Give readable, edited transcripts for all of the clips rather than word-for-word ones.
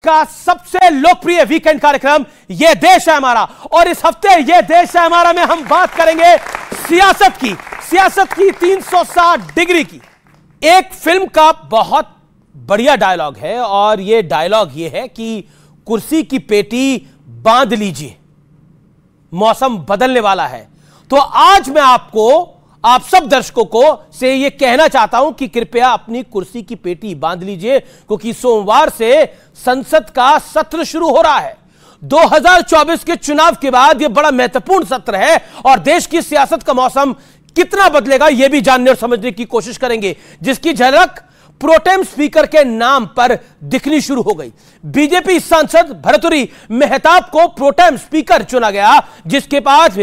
का सबसे लोकप्रिय वीकेंड कार्यक्रम ये देश है हमारा। और इस हफ्ते ये देश है हमारा में हम बात करेंगे सियासत की 360 डिग्री की। एक फिल्म का बहुत बढ़िया डायलॉग है और ये डायलॉग ये है कि कुर्सी की पेटी बांध लीजिए, मौसम बदलने वाला है। तो आज मैं आप सब दर्शकों को से यह कहना चाहता हूं कि कृपया अपनी कुर्सी की पेटी बांध लीजिए, क्योंकि सोमवार से संसद का सत्र शुरू हो रहा है। 2024 के चुनाव के बाद यह बड़ा महत्वपूर्ण सत्र है और देश की सियासत का मौसम कितना बदलेगा यह भी जानने और समझने की कोशिश करेंगे, जिसकी झलक प्रोटेम स्पीकर के नाम पर दिखनी शुरू हो गई। बीजेपी सांसद भर्तृहरि मेहताब को प्रोटेम स्पीकर चुना गया, जिसके बाद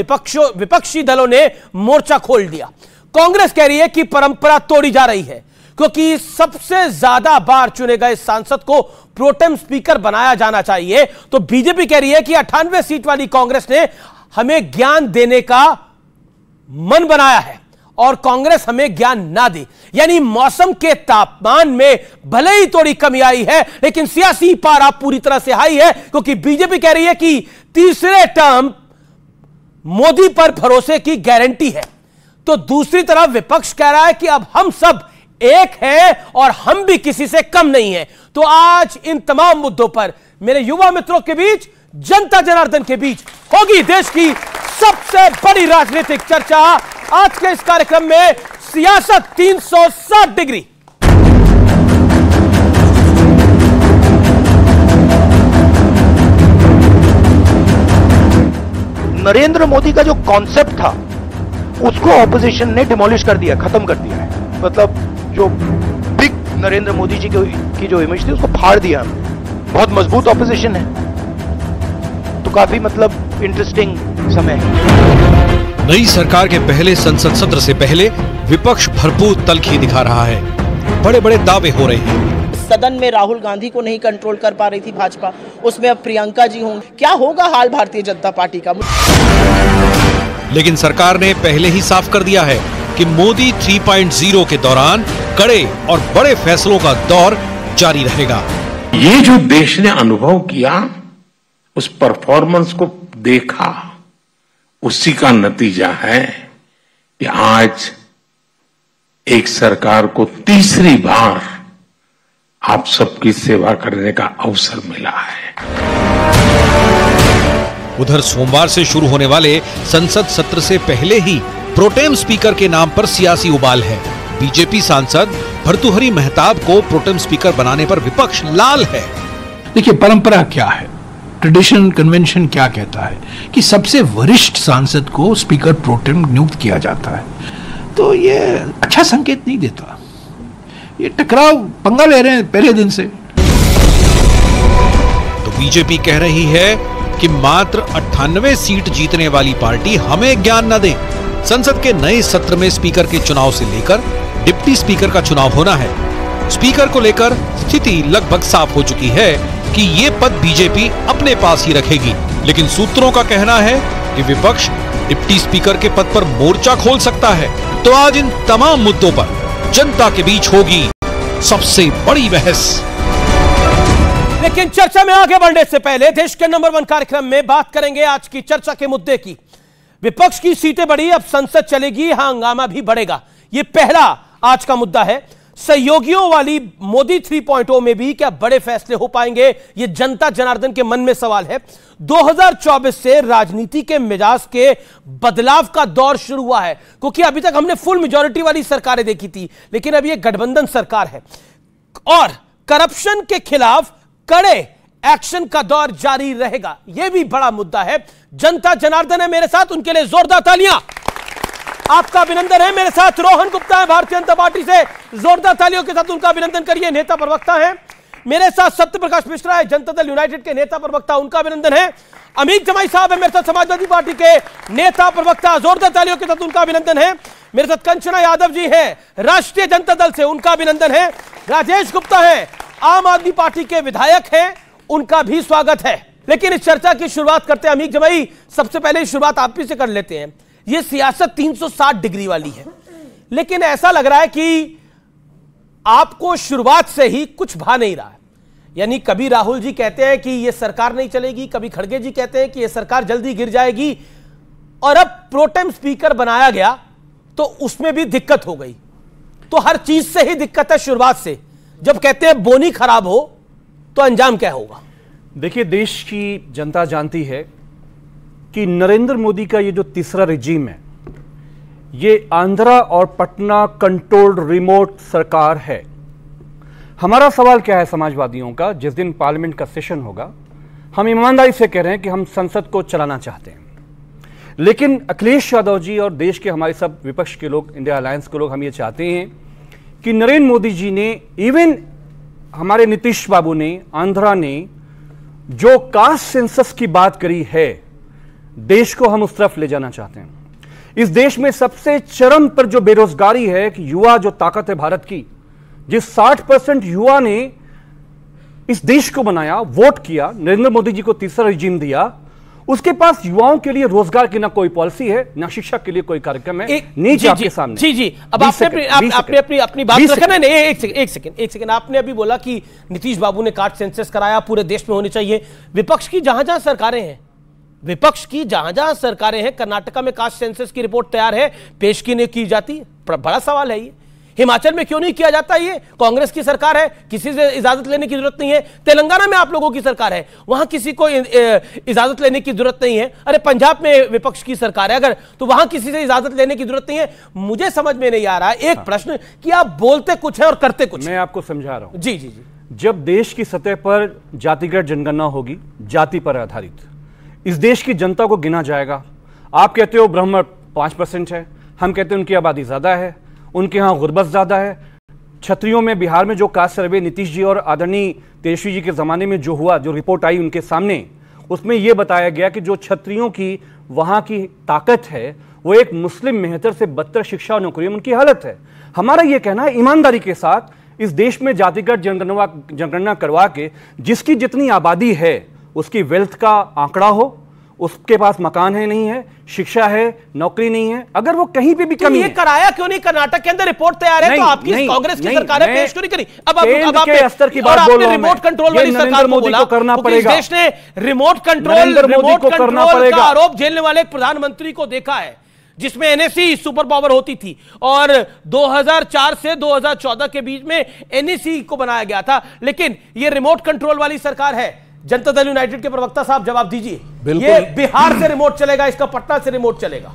विपक्षी दलों ने मोर्चा खोल दिया। कांग्रेस कह रही है कि परंपरा तोड़ी जा रही है, क्योंकि सबसे ज्यादा बार चुने गए सांसद को प्रोटेम स्पीकर बनाया जाना चाहिए। तो बीजेपी कह रही है कि 98 सीट वाली कांग्रेस ने हमें ज्ञान देने का मन बनाया है और कांग्रेस हमें ज्ञान ना दे। यानी मौसम के तापमान में भले ही थोड़ी कमी आई है, लेकिन सियासी पारा पूरी तरह से हाई है, क्योंकि बीजेपी कह रही है कि तीसरे टर्म मोदी पर भरोसे की गारंटी है। तो दूसरी तरफ विपक्ष कह रहा है कि अब हम सब एक हैं और हम भी किसी से कम नहीं हैं। तो आज इन तमाम मुद्दों पर मेरे युवा मित्रों के बीच, जनता जनार्दन के बीच होगी देश की सबसे बड़ी राजनीतिक चर्चा। आज के इस कार्यक्रम में सियासत 360 डिग्री। नरेंद्र मोदी का जो कॉन्सेप्ट था उसको ऑपोजिशन ने डिमोलिश कर दिया, खत्म कर दिया है। मतलब जो बिग नरेंद्र मोदी जी की जो इमेज थी उसको फाड़ दिया। बहुत मजबूत ऑपोजिशन है, तो काफी मतलब इंटरेस्टिंग समय है। नई सरकार के पहले संसद सत्र से पहले विपक्ष भरपूर तल्खी दिखा रहा है, बड़े बड़े दावे हो रहे हैं। सदन में राहुल गांधी को नहीं कंट्रोल कर पा रही थी भाजपा, उसमें अब प्रियंका जी होंगी। क्या होगा हाल भारतीय जनता पार्टी का? लेकिन सरकार ने पहले ही साफ कर दिया है कि मोदी 3.0 के दौरान कड़े और बड़े फैसलों का दौर जारी रहेगा। ये जो देश ने अनुभव किया, उस परफॉर्मेंस को देखा, उसी का नतीजा है कि आज एक सरकार को तीसरी बार आप सबकी सेवा करने का अवसर मिला है। उधर सोमवार से शुरू होने वाले संसद सत्र से पहले ही प्रोटेम स्पीकर के नाम पर सियासी उबाल है। बीजेपी सांसद भर्तृहरि मेहताब को प्रोटेम स्पीकर बनाने पर विपक्ष लाल है। देखिए, परंपरा क्या है, ट्रेडिशन कन्वेंशन क्या कहता है कि सबसे वरिष्ठ सांसद को स्पीकर प्रोटेम नियुक्त किया जाता है। तो ये अच्छा संकेत नहीं देता। ये टकराव पंगा ले रहे हैं पहले दिन से। तो बीजेपी कह रही है कि मात्र 98 सीट जीतने वाली पार्टी हमें ज्ञान न दे। संसद के नए सत्र में स्पीकर के चुनाव से लेकर डिप्टी स्पीकर का चुनाव होना है। स्पीकर को लेकर स्थिति लगभग साफ हो चुकी है कि ये पद बीजेपी अपने पास ही रखेगी, लेकिन सूत्रों का कहना है कि विपक्ष डिप्टी स्पीकर के पद पर मोर्चा खोल सकता है। तो आज इन तमाम मुद्दों पर जनता के बीच होगी सबसे बड़ी बहस। लेकिन चर्चा में आगे बढ़ने से पहले देश के नंबर 1 कार्यक्रम में बात करेंगे आज की चर्चा के मुद्दे की। विपक्ष की सीटें बढ़ी, अब संसद चलेगी, हंगामा भी बढ़ेगा। यह पहला आज का मुद्दा है। सहयोगियों वाली मोदी 3.0 में भी क्या बड़े फैसले हो पाएंगे, यह जनता जनार्दन के मन में सवाल है। 2024 से राजनीति के मिजाज के बदलाव का दौर शुरू हुआ है, क्योंकि अभी तक हमने फुल मेजॉरिटी वाली सरकारें देखी थी, लेकिन अब यह गठबंधन सरकार है और करप्शन के खिलाफ कड़े एक्शन का दौर जारी रहेगा। यह भी बड़ा मुद्दा है। जनता जनार्दन है मेरे साथ, उनके लिए जोरदार तालियां। आपका अभिनंदन है। मेरे साथ रोहन गुप्ता है भारतीय जनता पार्टी से, जोरदार तालियों के साथ उनका अभिनंदन करिए, नेता प्रवक्ता है। मेरे साथ सत्य प्रकाश मिश्रा है, जनता दल यूनाइटेड के नेता प्रवक्ता, उनका अभिनंदन है। अमित जमाई साहब है मेरे साथ, समाजवादी पार्टी के नेता प्रवक्ता, जोरदार तालियों के साथ उनका अभिनंदन है। मेरे साथ कंचना यादव जी हैं राष्ट्रीय जनता दल से, उनका अभिनंदन है। राजेश गुप्ता है आम आदमी पार्टी के विधायक हैं, उनका भी स्वागत है। लेकिन इस चर्चा की शुरुआत करते हैं अमीक जमाई, सबसे पहले शुरुआत आप ही से कर लेते हैं। यह सियासत 360 डिग्री वाली है, लेकिन ऐसा लग रहा है कि आपको शुरुआत से ही कुछ भा नहीं रहा है। यानी कभी राहुल जी कहते हैं कि यह सरकार नहीं चलेगी, कभी खड़गे जी कहते हैं कि यह सरकार जल्दी गिर जाएगी, और अब प्रोटेम स्पीकर बनाया गया तो उसमें भी दिक्कत हो गई। तो हर चीज से ही दिक्कत है शुरुआत से। जब कहते हैं बोनी खराब हो तो अंजाम क्या होगा? देखिए, देश की जनता जानती है कि नरेंद्र मोदी का ये जो तीसरा रिजीम है, ये आंध्रा और पटना कंट्रोल्ड रिमोट सरकार है। हमारा सवाल क्या है समाजवादियों का, जिस दिन पार्लियामेंट का सेशन होगा, हम ईमानदारी से कह रहे हैं कि हम संसद को चलाना चाहते हैं, लेकिन अखिलेश यादव जी और देश के हमारे सब विपक्ष के लोग, इंडिया अलायंस के लोग, हम ये चाहते हैं कि नरेंद्र मोदी जी ने, इवन हमारे नीतीश बाबू ने, आंध्रा ने जो कास्ट सेंसस की बात करी है, देश को हम उस तरफ ले जाना चाहते हैं। इस देश में सबसे चरम पर जो बेरोजगारी है, कि युवा जो ताकत है भारत की, जिस 60% युवा ने इस देश को बनाया, वोट किया, नरेंद्र मोदी जी को तीसरा रिजीम दिया, उसके पास युवाओं के लिए रोजगार की ना कोई पॉलिसी है, ना शिक्षा के लिए कोई कार्यक्रम है। नीचे आपके सामने। जी जी, अब आपने अपनी बात रखना नहीं। एक सेकंड। आपने अभी बोला कि नीतीश बाबू ने कास्ट सेंसस कराया, पूरे देश में होनी चाहिए। विपक्ष की जहां जहां सरकारें हैं, कर्नाटका में कास्ट सेंसस की रिपोर्ट तैयार है, पेश की नहीं की जाती। बड़ा सवाल है ये। हिमाचल में क्यों नहीं किया जाता? ये कांग्रेस की सरकार है, किसी से इजाजत लेने की जरूरत नहीं है। तेलंगाना में आप लोगों की सरकार है, वहां किसी को इजाजत लेने की जरूरत नहीं है। अरे पंजाब में विपक्ष की सरकार है अगर, तो वहां किसी से इजाजत लेने की जरूरत नहीं है। मुझे समझ में नहीं आ रहा एक प्रश्न कि आप बोलते कुछ है और करते कुछ। मैं आपको समझा रहा हूं। जी जी जी। जब देश की सतह पर जातिगत जनगणना होगी, जाति पर आधारित, इस देश की जनता को गिना जाएगा। आप कहते हो ब्राह्मण 5% है, हम कहते हैं उनकी आबादी ज्यादा है, उनके यहां गुर्बत ज्यादा है। छत्रियों में बिहार में जो कास्ट सर्वे नीतीश जी और आदरणीय तेजस्वी जी के जमाने में जो हुआ, जो रिपोर्ट आई उनके सामने, उसमें यह बताया गया कि जो छत्रियों की वहां की ताकत है, वो एक मुस्लिम मेहतर से बदतर शिक्षा और नौकरी में उनकी हालत है। हमारा यह कहना है ईमानदारी के साथ इस देश में जातिगत जनगणना करवा के जिसकी जितनी आबादी है उसकी वेल्थ का आंकड़ा हो, उसके पास मकान है नहीं है, शिक्षा है, नौकरी नहीं है, अगर वो कहीं पे भी कमी ये कराया क्यों नहीं? कर्नाटक के अंदर रिपोर्ट तैयार है, तो आपकी कांग्रेस की सरकार ने पेश क्यों नहीं करी? अब आप स्तर की बात बोल रहा हूं, रिमोट कंट्रोल वाली सरकार मोदी को करना पड़ेगा। देश ने रिमोट कंट्रोल का आरोप झेलने वाले प्रधानमंत्री को देखा है, जिसमें एनएससी सुपर पावर होती थी, और 2004 से 2014 के बीच में एनएससी को बनाया गया था। लेकिन ये रिमोट कंट्रोल वाली सरकार है। जनता दल यूनाइटेड के प्रवक्ता साहब जवाब दीजिए। ये बिहार से रिमोट चलेगा, इसका पटना से रिमोट चलेगा?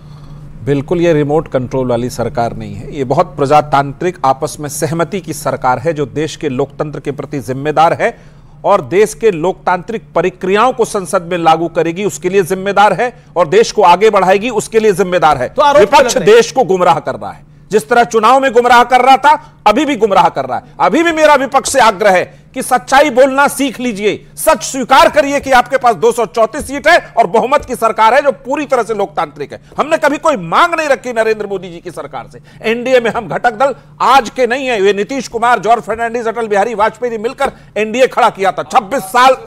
बिल्कुल, ये रिमोट कंट्रोल वाली सरकार नहीं है। ये बहुत प्रजातांत्रिक आपस में सहमति की सरकार है, जो देश के लोकतंत्र के प्रति जिम्मेदार है और देश के लोकतांत्रिक प्रक्रियाओं को संसद में लागू करेगी, उसके लिए जिम्मेदार है, और देश को आगे बढ़ाएगी, उसके लिए जिम्मेदार है। तो विपक्ष देश को गुमराह कर रहा है, जिस तरह चुनाव में गुमराह कर रहा था, अभी भी गुमराह कर रहा है। अभी भी मेरा विपक्ष से आग्रह है कि सच्चाई बोलना सीख लीजिए, सच स्वीकार करिए कि आपके पास 234 सीट है और बहुमत की सरकार है जो पूरी तरह से लोकतांत्रिक है। हमने कभी कोई मांग नहीं रखी नरेंद्र मोदी जी की सरकार से। एनडीए में हम घटक दल आज के नहीं है, ये नीतीश कुमार, जॉर्ज फर्नांडिस, अटल बिहारी वाजपेयी ने मिलकर एनडीए खड़ा किया था। 26 साल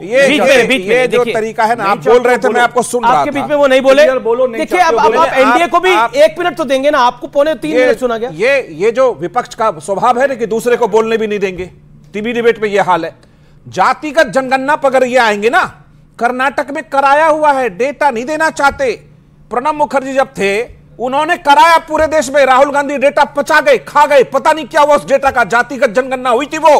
ये जो तरीका है ना, आप बोल रहे थे, मैं आपको सुन रहा था, आपके बीच में वो नहीं बोले। देखिए, अब आप एनडीए को भी 1 मिनट तो देंगे ना, आपको 2.25 मिनट सुना गया। ये जो विपक्ष का स्वभाव है ना कि दूसरे को बोलने भी नहीं देंगे, टीवी डिबेट में यह हाल है। जातिगत जनगणना पर अगर ये आएंगे ना, कर्नाटक में कराया हुआ है, डेटा नहीं देना चाहते। प्रणब मुखर्जी जब थे, उन्होंने कराया पूरे देश में, राहुल गांधी डेटा पचा गए, खा गए, पता नहीं क्या हुआ उस डेटा का। जातिगत जनगणना हुई थी वो,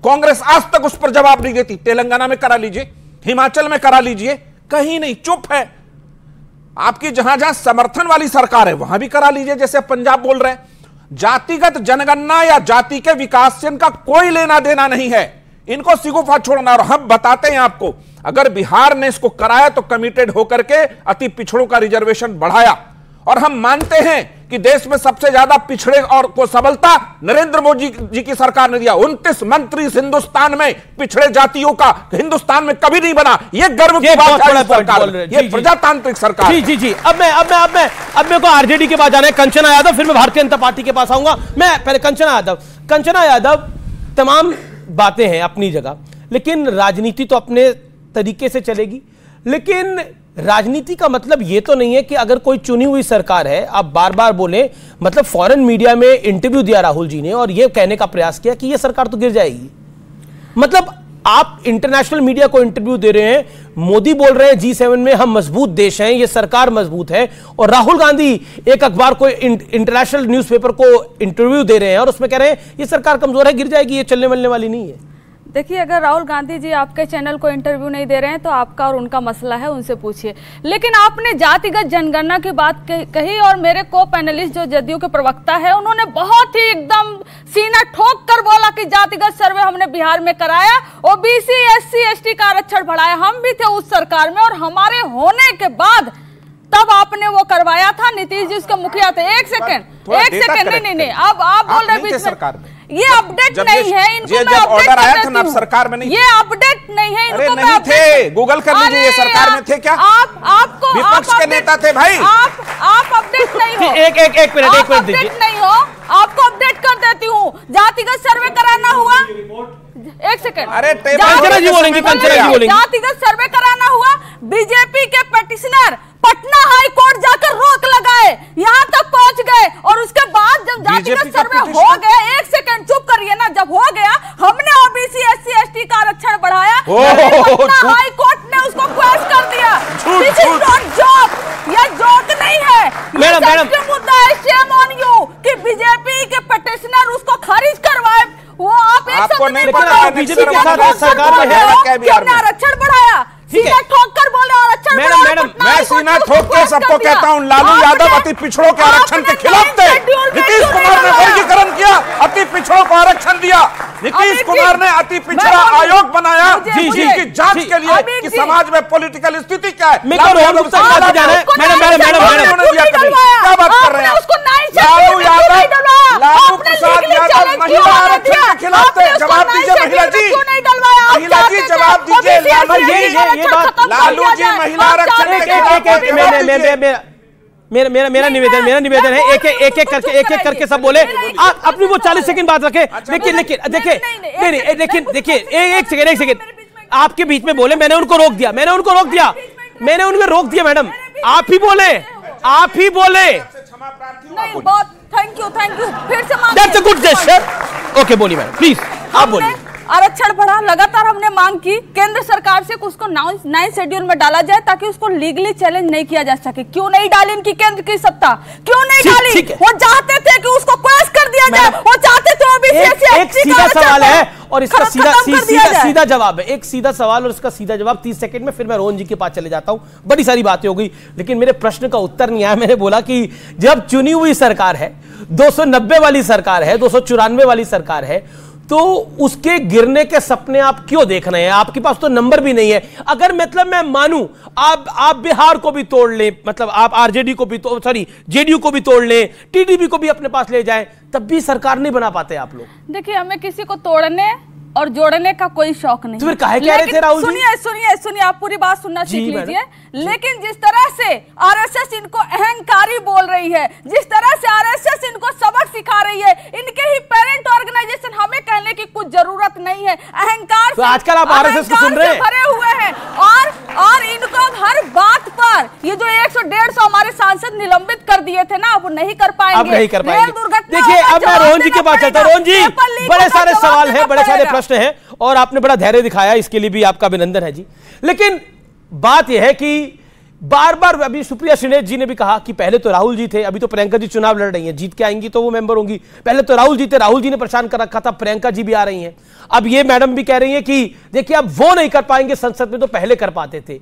कांग्रेस आज तक उस पर जवाब नहीं देती। तेलंगाना में करा लीजिए, हिमाचल में करा लीजिए, कहीं नहीं, चुप है। आपकी जहां जहां समर्थन वाली सरकार है वहां भी करा लीजिए, जैसे पंजाब बोल रहे हैं। जातिगत जनगणना या जाति के विकास से इनका कोई लेना देना नहीं है, इनको सिगुफा छोड़ना। और हम बताते हैं आपको, अगर बिहार ने इसको कराया तो कमिटेड होकर के अति पिछड़ों का रिजर्वेशन बढ़ाया, और हम मानते हैं कि देश में सबसे ज्यादा पिछड़े और को सबलता नरेंद्र मोदी जी की सरकार ने दिया। 29 मंत्री हिंदुस्तान में पिछड़े जातियों का हिंदुस्तान में कभी नहीं बना। ये गर्व की बात है सरकार, ये प्रजातांत्रिक सरकार। जी जी जी। अब मेरे को आरजेडी के पास जाना है, कंचना यादव, फिर मैं भारतीय जनता पार्टी के पास आऊंगा। मैं पहले कंचना यादव, तमाम बातें हैं अपनी जगह, लेकिन राजनीति तो अपने तरीके से चलेगी। लेकिन राजनीति का मतलब यह तो नहीं है कि अगर कोई चुनी हुई सरकार है, आप बार बार बोले, मतलब फॉरेन मीडिया में इंटरव्यू दिया राहुल जी ने और यह कहने का प्रयास किया कि यह सरकार तो गिर जाएगी। मतलब आप इंटरनेशनल मीडिया को इंटरव्यू दे रहे हैं, मोदी बोल रहे हैं G7 में हम मजबूत देश हैं, ये सरकार मजबूत है, और राहुल गांधी एक अखबार को इंटरनेशनल न्यूज़पेपर को इंटरव्यू दे रहे हैं और उसमें कह रहे हैं ये सरकार कमजोर है, गिर जाएगी, ये चलने मिलने वाली नहीं है। देखिए, अगर राहुल गांधी जी आपके चैनल को इंटरव्यू नहीं दे रहे हैं तो आपका और उनका मसला है, उनसे पूछिए। लेकिन आपने जातिगत जनगणना की बात कही और मेरे को पैनलिस्ट जो जदयू के प्रवक्ता है उन्होंने बहुत ही एकदम सीना ठोक कर बोला कि जातिगत सर्वे हमने बिहार में कराया, ओबीसी SC ST का आरक्षण बढ़ाया, हम भी थे उस सरकार में और हमारे होने के बाद तब आपने वो करवाया था। नीतीश जी उसके मुखिया थे। एक सेकंड नहीं, अब आप बोल रहे बीच में ये अपडेट नहीं है, इनको मैं ऑर्डर आया था ना सरकार में नहीं, ये अपडेट नहीं है, इनको नहीं थे, गूगल कर लीजिए, ये सरकार में थे क्या? आपको विपक्ष के नेता थे भाई। आप अपडेट नहीं हो, एक मिनट अपडेट नहीं हो, आपको अपडेट कर देती हूँ। जातिगत सर्वे कराना हुआ, एक सेकंड, अरे जातिगत सर्वे कराना हुआ, बीजेपी के पेटिशनर पटना हाई कोर्ट जाकर रोक लगाए, यहाँ तक पहुंच गए और उसके बाद जब जातिगत सर्वे हो गया, एक सेकंड चुप करिए ना, जब हो गया हमने ओबीसी SC ST का आरक्षण बढ़ाया, पटना हाई कोर्ट ने उसको क्वेश्चन कर दिया। दिस इज नॉट जोक, ये जोक नहीं है, ये मुद्दा है। शेम ऑन यू कि बीजेपी के पेटिशनर उसको खारिज करवाए, वो आप एक आपको नहीं पता बीजेपी के साथ सरकार में है, आरक्षण बढ़ाया, सीना ठोक कर बोले और आरक्षण मैडम मैं सीना ठोक के सबको कहता हूं, लालू यादव अति पिछड़ों के आरक्षण के खिलाफ थे, नीतीश कुमार ने वर्गीकरण किया, अति पिछड़ों को आरक्षण दिया, नीतीश कुमार ने अति पिछड़ा आयोग बनाया जिसकी जांच के लिए कि समाज में पॉलिटिकल स्थिति क्या है। क्या बात कर रहे हैं लालू यादव? लालू प्रसाद यादव महिला आरक्षण के खिलाफ थे, जवाब दीजिए महिला जी, महिला जी जवाब दीजिए। लालू जी महिला आरक्षण मेरा निवेदन है, एक करके सब बोले, आप अपनी वो 40 सेकंड बात रखें। देखिए एक सेकंड, आपके बीच में बोले, मैंने उनको रोक दिया, मैंने उनको रोक दिया मैडम, आप ही बोले। नहीं, बहुत थैंक यू, फिर से that's a good gesture. Okay, बोलिए मैडम प्लीज, आप बोलिए। आरक्षण बढ़ा, लगातार हमने मांग की केंद्र सरकार से उसको 9 शेड्यूल में डाला जाए ताकि उसको लीगली चैलेंज नहीं किया जा सके। क्यों नहीं डाली इनकी केंद्र की सत्ता, क्यों नहीं डाली? वो चाहते थे कि उसको क्वेश कर दिया जाए, वो चाहते थे एक सीधा सवाल है और इसका सीधा जवाब है, एक सीधा सवाल और इसका सीधा जवाब 30 सेकंड में, फिर मैं रोहन जी के पास चले जाता हूं। बड़ी सारी बातें हो गई लेकिन मेरे प्रश्न का उत्तर नहीं आया। मैंने बोला कि जब चुनी हुई सरकार है, 290 वाली सरकार है, 294 वाली सरकार है, तो उसके गिरने के सपने आप क्यों देख रहे हैं? आपके पास तो नंबर भी नहीं है। अगर मतलब मैं मानूं आप बिहार को भी तोड़ लें, मतलब आप आरजेडी को भी जेडीयू को भी तोड़ लें, टीडीपी को भी अपने पास ले जाएं, तब भी सरकार नहीं बना पाते आप लोग। देखिए, हमें किसी को तोड़ने और जोड़ने का कोई शौक नहीं। तो फिर काहे कह रहे थे राहुल जी? सुनिए, आप पूरी बात सुनना सीख लीजिए। लेकिन जिस तरह से आरएसएस इनको अहंकारी बोल रही है, जिस तरह से आरएसएस इनको सबक सिखा रही है, इनके ही पेरेंट ऑर्गेनाइजेशन हमें कहने की कुछ जरूरत नहीं है। अहंकार तो आजकल आप आरएसएस को सुन रहे हैं, भरे हुए हैं और इनको हर बात पर ये जो 100-150 हमारे सांसद निलंबित कर दिए थे ना, अब नहीं कर पाएंगे। देखिए, अब मैं रोहन जी के पास चलता हूं। रोहन जी, बड़े सारे सवाल है, बड़े सारे प्रश्न है और आपने बड़ा धैर्य दिखाया, इसके लिए भी आपका अभिनंदन है जी। लेकिन बात यह है कि बार बार अभी सुप्रिया श्रीनेश जी ने भी कहा कि पहले तो राहुल जी थे, अभी तो प्रियंका जी चुनाव लड़ रही हैं, जीत के आएंगी तो वो मेंबर होंगी। पहले तो राहुल जी थे, राहुल जी ने परेशान कर रखा था, प्रियंका जी भी आ रही हैं। अब ये मैडम भी कह रही हैं कि देखिए अब वो नहीं कर पाएंगे संसद में, तो पहले कर पाते थे।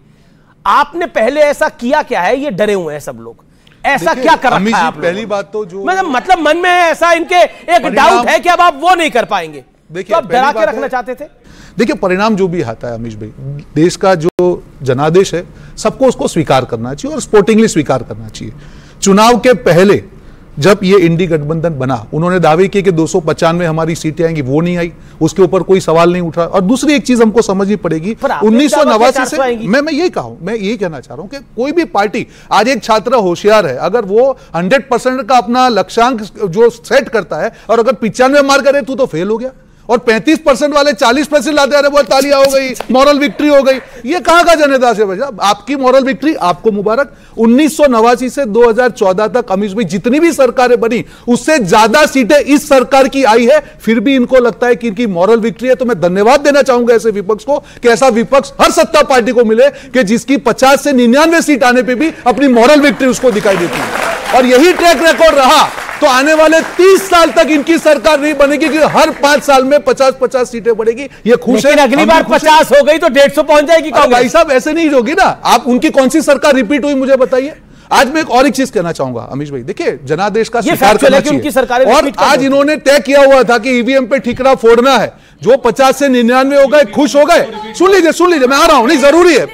आपने पहले ऐसा किया क्या है? ये डरे हुए हैं सब लोग, ऐसा क्या कर रखा है आप लोगों? पहली बात तो जो मतलब मन में ऐसा इनके एक डाउट है कि अब आप वो नहीं कर पाएंगे, तो आप डरा के रखना चाहते थे। देखिए, परिणाम जो भी आता है अमीश भाई, देश का जो जनादेश है सबको उसको स्वीकार करना चाहिए और स्पोर्टिंगली स्वीकार करना चाहिए। चुनाव के पहले जब ये इंडी गठबंधन बना, उन्होंने दावे किए कि 295 हमारी सीटें आएंगी, वो नहीं आई, उसके ऊपर कोई सवाल नहीं उठा। और दूसरी एक चीज हमको समझनी पड़ेगी, 1989 से मैं यही कहना चाह रहा हूं कि कोई भी पार्टी, आज एक छात्र होशियार है, अगर वो 100% का अपना लक्ष्यांक जो सेट करता है और अगर 95 मार करे तो फेल हो गया। और 35% वाले 40% लाते, अरे वो तालियां हो गई, मॉरल विक्ट्री हो गई। ये कहां का जनता है भैया? आपकी मॉरल विक्ट्री, आपको मुबारक। 1989 से 2014 तक अमीश भाई जितनी भी सरकारें बनी उससे ज्यादा सीटें इस सरकार की आई है, फिर भी इनको लगता है कि इनकी मॉरल विक्ट्री है। तो मैं धन्यवाद देना चाहूंगा ऐसे विपक्ष को कि ऐसा विपक्ष हर सत्ता पार्टी को मिले कि जिसकी 50 से 99 सीट आने पे भी अपनी मॉरल विक्ट्री उसको दिखाई देती है। और यही ट्रैक रिकॉर्ड रहा तो आने वाले 30 साल तक इनकी सरकार नहीं बनेगी कि हर 5 साल में 50-50 सीटें बढ़ेगी। ये खुश है। अगली बार 50 हो गई तो 150 पहुंच जाएगी। भाई साहब ऐसे नहीं होगी ना। आप उनकी कौन सी सरकार रिपीट हुई मुझे बताइए। आज मैं एक और एक चीज कहना चाहूंगा अमीश भाई, देखिए जनादेश का स्वीकार करना चाहिए। और आज इन्होंने तय किया हुआ था कि ईवीएम पे ठिकरा फोड़ना है। जो 50 से 99 हो गए, खुश हो गए। सुन लीजिए, मैं आ रहा हूं, नहीं जरूरी है।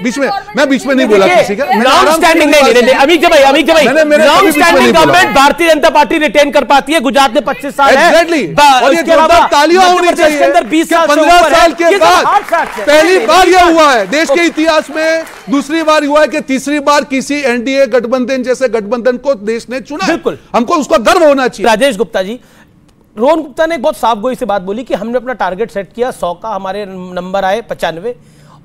मैं बीच में नहीं बोला किसी का। Government Bharatiya Janata party retain कर पाती है। गुजरात में 25 साल है। और ये जोरदार तालियां होनी चाहिए। 15 साल के बाद पहली बार यह हुआ है देश के इतिहास में, दूसरी बार हुआ है कि तीसरी बार किसी एनडीए गठबंधन जैसे गठबंधन को देश ने चुना। बिल्कुल, हमको उसका गर्व होना चाहिए। राजेश गुप्ता जी, रोहन गुप्ता ने एक बहुत साफ गोई से बात बोली कि हमने अपना टारगेट सेट किया 100 का, हमारे नंबर आए 95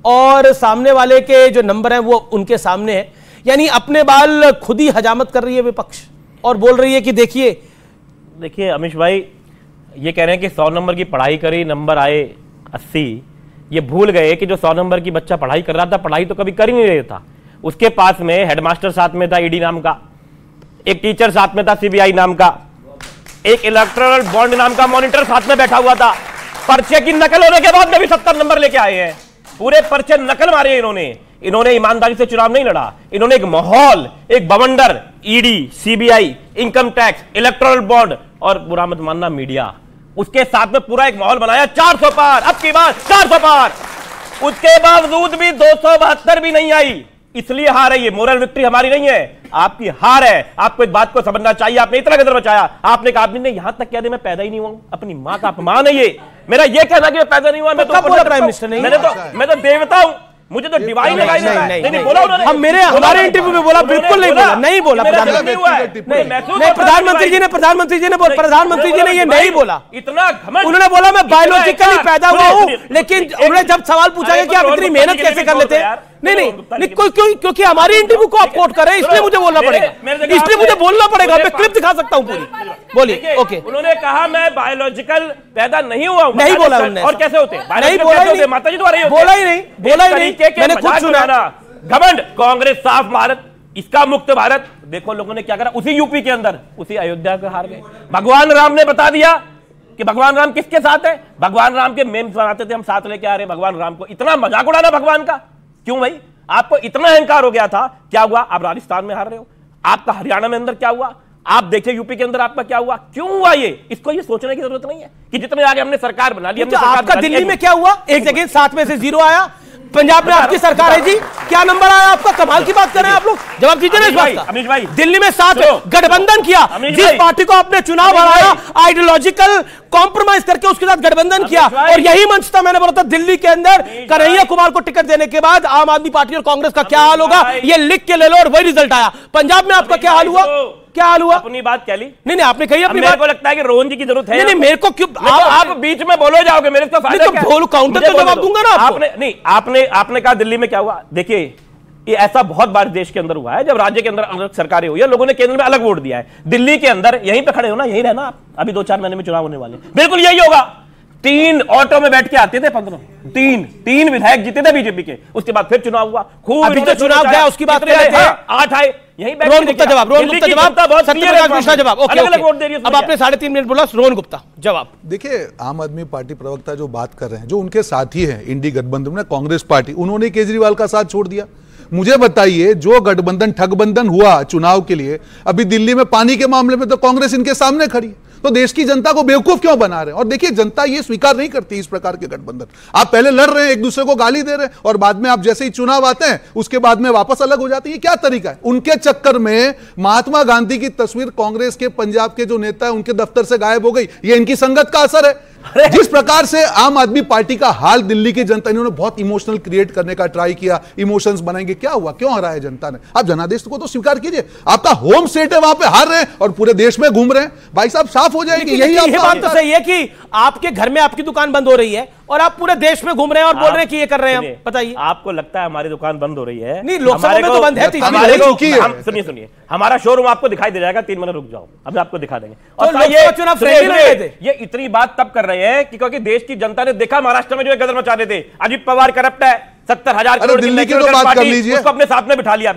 और सामने वाले के जो नंबर है वो उनके सामने है। यानी अपने बाल खुद ही हजामत कर रही है विपक्ष और बोल रही है कि देखिए अमीश भाई ये कह रहे हैं कि 100 नंबर की पढ़ाई करी, नंबर आए 80। ये भूल गए कि जो 100 नंबर की बच्चा पढ़ाई कर रहा था, पढ़ाई तो कभी कर ही नहीं रहा था। उसके पास में हेडमास्टर साथ में था ईडी नाम का, एक टीचर साथ में था सीबीआई नाम का, एक इलेक्टोरल बॉन्ड नाम का मॉनिटर साथ में बैठा हुआ था। पर्चे की नकल होने के बाद में भी 70 नंबर लेके आए हैं। पूरे पर्चे नकल मारे इन्होंने ईमानदारी से चुनाव नहीं लड़ा। इन्होंने एक माहौल, एक बवंडर, ED, CBI, income tax, electoral bond और बुरा मत मानना मीडिया, उसके साथ में पूरा एक माहौल बनाया। 400 पार, अब की बात 400 पार। उसके बावजूद भी 272 भी नहीं आई, इसलिए हार है। ये मोरल विक्ट्री हमारी नहीं है, आपकी हार है। आपको एक बात को समझना चाहिए। आपने इतना कदर बचाया, आपने कहा आपने यहां तक कह दिया मैं पैदा ही नहीं हुआ, अपनी मां का अपमान है ये। मेरा ये कहना कि मैं पैदा नहीं हुआ, मैं तो प्राइम मिनिस्टर नहीं, मैं तो देवता हूं, मुझे तो डिवाइन लगाई देता है। नहीं बोला उन्होंने, हमारे इंटरव्यू में बोला, बिल्कुल नहीं बोला, नहीं बोला। प्रधानमंत्री जी ने ये नहीं बोला। इतना उन्होंने बोला मैं बायोलॉजिकली पैदा हुआ हूं, लेकिन उन्होंने जब सवाल पूछा गया कि आप इतनी मेहनत कैसे कर लेते हैं, नहीं क्योंकि हमारी इंटरव्यू को आप कोट कर रहे हैं, इसलिए मुझे बोलना पड़ेगा। मैं क्लिप दिखा सकता हूं पूरी। बोलिए। ओके, उन्होंने कहा मैं बायोलॉजिकल पैदा नहीं हुआ हूं। नहीं बोला उन्होंने। और कैसे होते? नहीं बोला, माता जी तो रही बोला ही नहीं। मैंने खुद सुना। घमंड, कांग्रेस साफ भारत, इसका मुक्त भारत। देखो लोगों ने क्या करा उसी यूपी के अंदर, उसी अयोध्या के हार गए। भगवान राम ने बता दिया कि भगवान राम किसके साथ है। भगवान राम के मेम्स बनाते थे हम, साथ लेके आ रहे भगवान राम को। इतना मजाक उड़ाना भगवान का क्यों भाई? आपको इतना अहंकार हो गया था, क्या हुआ? आप राजस्थान में हार रहे हो, आपका हरियाणा में अंदर क्या हुआ, आप देखिए यूपी के अंदर आपका क्या हुआ, क्यों हुआ ये? इसको ये सोचने की जरूरत नहीं है कि जितने आगे हमने सरकार बना ली। आपका दिल्ली में क्या हुआ? एक जगह 7 में से 0 आया। पंजाब में आपकी सरकार है जी, क्या नंबर आया आपका? कमाल की बात कर रहे हैं आप लोग, जवाब दीजिए ना इस बात का। अमीश भाई, दिल्ली में 7 गठबंधन किया, जिस पार्टी को आपने चुनाव हराया, आइडियोलॉजिकल कॉम्प्रोमाइज करके उसके साथ गठबंधन किया। और यही मंच था, मैंने बोला था दिल्ली के अंदर कन्हैया कुमार को टिकट देने के बाद आम आदमी पार्टी और कांग्रेस का क्या हाल होगा, ये लिख के ले लो। और वही रिजल्ट आया। पंजाब में आपका क्या हाल हुआ? क्या हाल हुआ? अपनी बात क्या ली? नहीं आपने कही अपनी बात। मेरे को लगता है कि रोहन जी की जरूरत है। नहीं मेरे को क्यों आप बीच में बोलो जाओगे, मेरे तो फायदा क्या? बोलो, काउंटर तो जवाब दूंगा ना आपको। आपने कहा दिल्ली में क्या हुआ। देखिए ये ऐसा बहुत बार देश के अंदर हुआ है, जब राज्य के अंदर अलग सरकारें हुई है, लोगों ने केंद्र में अलग वोट दिया है। दिल्ली के अंदर यहीं पे खड़े हो ना, यहीं रहना आप। अभी 2-4 महीने में चुनाव होने वाले, बिल्कुल यही होगा। 3 ऑटो में बैठ के आते थे 15, 3 विधायक जीते थे बीजेपी के। उसके बाद फिर चुनाव हुआ, खूब अभी तो चुनाव गया, उसकी बात कर रहे थे। 8 आए, यही रोहन गुप्ता जवाब, सत्यप्रकाश मिश्रा जवाब। अब आपने 3.5 मिनट बोला। रोहन गुप्ता जवाब। देखिए आम आदमी पार्टी प्रवक्ता जो बात कर रहे हैं, जो उनके साथी हैं इंडी गठबंधन में, कांग्रेस पार्टी, उन्होंने केजरीवाल का साथ छोड़ दिया। मुझे बताइए, जो गठबंधन ठगबंधन हुआ चुनाव के लिए, अभी दिल्ली में पानी के मामले में तो कांग्रेस इनके सामने खड़ी है। तो देश की जनता को बेवकूफ क्यों बना रहे हैं? और देखिए जनता ये स्वीकार नहीं करती इस प्रकार के गठबंधन। आप पहले लड़ रहे हैं, एक दूसरे को गाली दे रहे हैं, और बाद में आप जैसे ही चुनाव आते हैं उसके बाद में वापस अलग हो जाती है। क्या तरीका है? उनके चक्कर में महात्मा गांधी की तस्वीर कांग्रेस के पंजाब के जो नेता है उनके दफ्तर से गायब हो गई। ये इनकी संगत का असर है। जिस प्रकार से आम आदमी पार्टी का हाल दिल्ली की जनता ने, उन्होंने बहुत इमोशनल क्रिएट करने का ट्राई किया, इमोशंस बनाएंगे, क्या हुआ, क्यों हराया जनता ने? आप जनादेश को तो स्वीकार कीजिए, आपका होम स्टेट है, वहां पे हार रहे हैं और पूरे देश में घूम रहे हैं, भाई साहब साफ हो जाएगी। यही बात तो सही है कि आपके घर में आपकी दुकान बंद हो रही है और आप पूरे देश में घूम रहे हैं और बोल रहे हैं कि ये कर रहे हैं हम। बताइए, आपको लगता है हमारी दुकान बंद हो रही है? नहीं, लोकसभा में तो बंद है। सुनिए, हमारा शोरूम आपको दिखाई दे जाएगा, 3 महीने रुक जाओ, अब आपको दिखा देंगे। और चुनाव ये इतनी बात तब कर रहे हैं क्योंकि देश की जनता ने देखा महाराष्ट्र में जो गदर मचा रहे थे, अजित पवार करप्ट है, 70,000 करोड़ दिल्ली की तो बात कर लीजिए, उसको अपने साथ में बिठाया।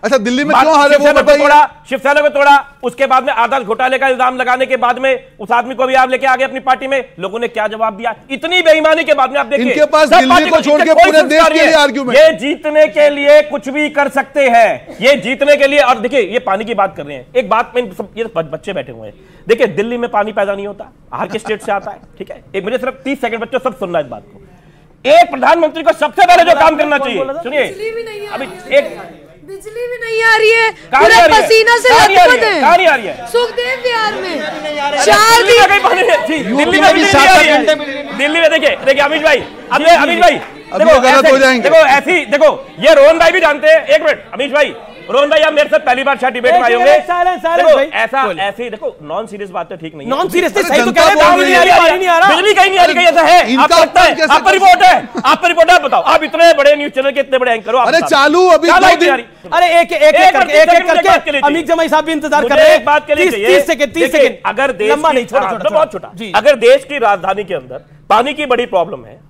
अच्छा, दिल्ली में क्यों हारे वो बताइए। शिवसेना को तोड़ा, उसके बाद में आधार घोटाले का इल्जाम लगाने के बाद में उस आदमी को भी आप लेके आ गए अपनी पार्टी में, लोगों ने क्या जवाब दिया? इतनी बेईमानी के बाद में आप देखिए, इनके पास दिल्ली को छोड़ के पूरे देश के लिए आर्ग्यूमेंट, ये जीतने के लिए कुछ भी कर सकते हैं, ये जीतने के लिए। और देखिए, ये पानी की बात कर रहे हैं, एक बात में ये बच्चे बैठे हुए हैं, देखिए दिल्ली में पानी पैदा नहीं होता, हर के स्टेट से आता है, ठीक है? एक मुझे सिर्फ 30 सेकंड बच्चों सब सुनना इस बात को। एक प्रधानमंत्री को सबसे पहले जो काम करना चाहिए, सुनिए, अभी एक बिजली भी नहीं आ रही है, पूरे पसीना से लथपथ है। कहां नहीं आ रही है? सुखदेव विहार में 4 दिन दिल्ली में भी 7 घंटे दिल्ली में। देखिए अमित भाई, देखो ऐसी, देखो ये रोहन भाई भी जानते हैं। एक मिनट अमित भाई, रोहन भाई आप मेरे साथ पहली बार शायद डिबेट में आए होंगे। ऐसा ऐसे देखो, नॉन सीरियस बात तो ठीक नहीं है। नॉन सीरियस सही तो कह रहे हैं, बिजली नहीं आ रहा, बिजली कहीं नहीं आ रही, ऐसा है। आपको लगता है आपका रिपोर्ट है, आपका रिपोर्ट है, बताओ आप इतने बड़े न्यूज चैनल के इतने बड़े एंकर हो, अरे चालू अभी 2 दिन, अरे एक करके अमित जमाई साहब भी इंतजार कर रहे हैं। बात के लिए 30 सेकंड, अगर देश नहीं, बहुत छोटा, अगर देश की राजधानी के अंदर पानी की बड़ी प्रॉब्लम है,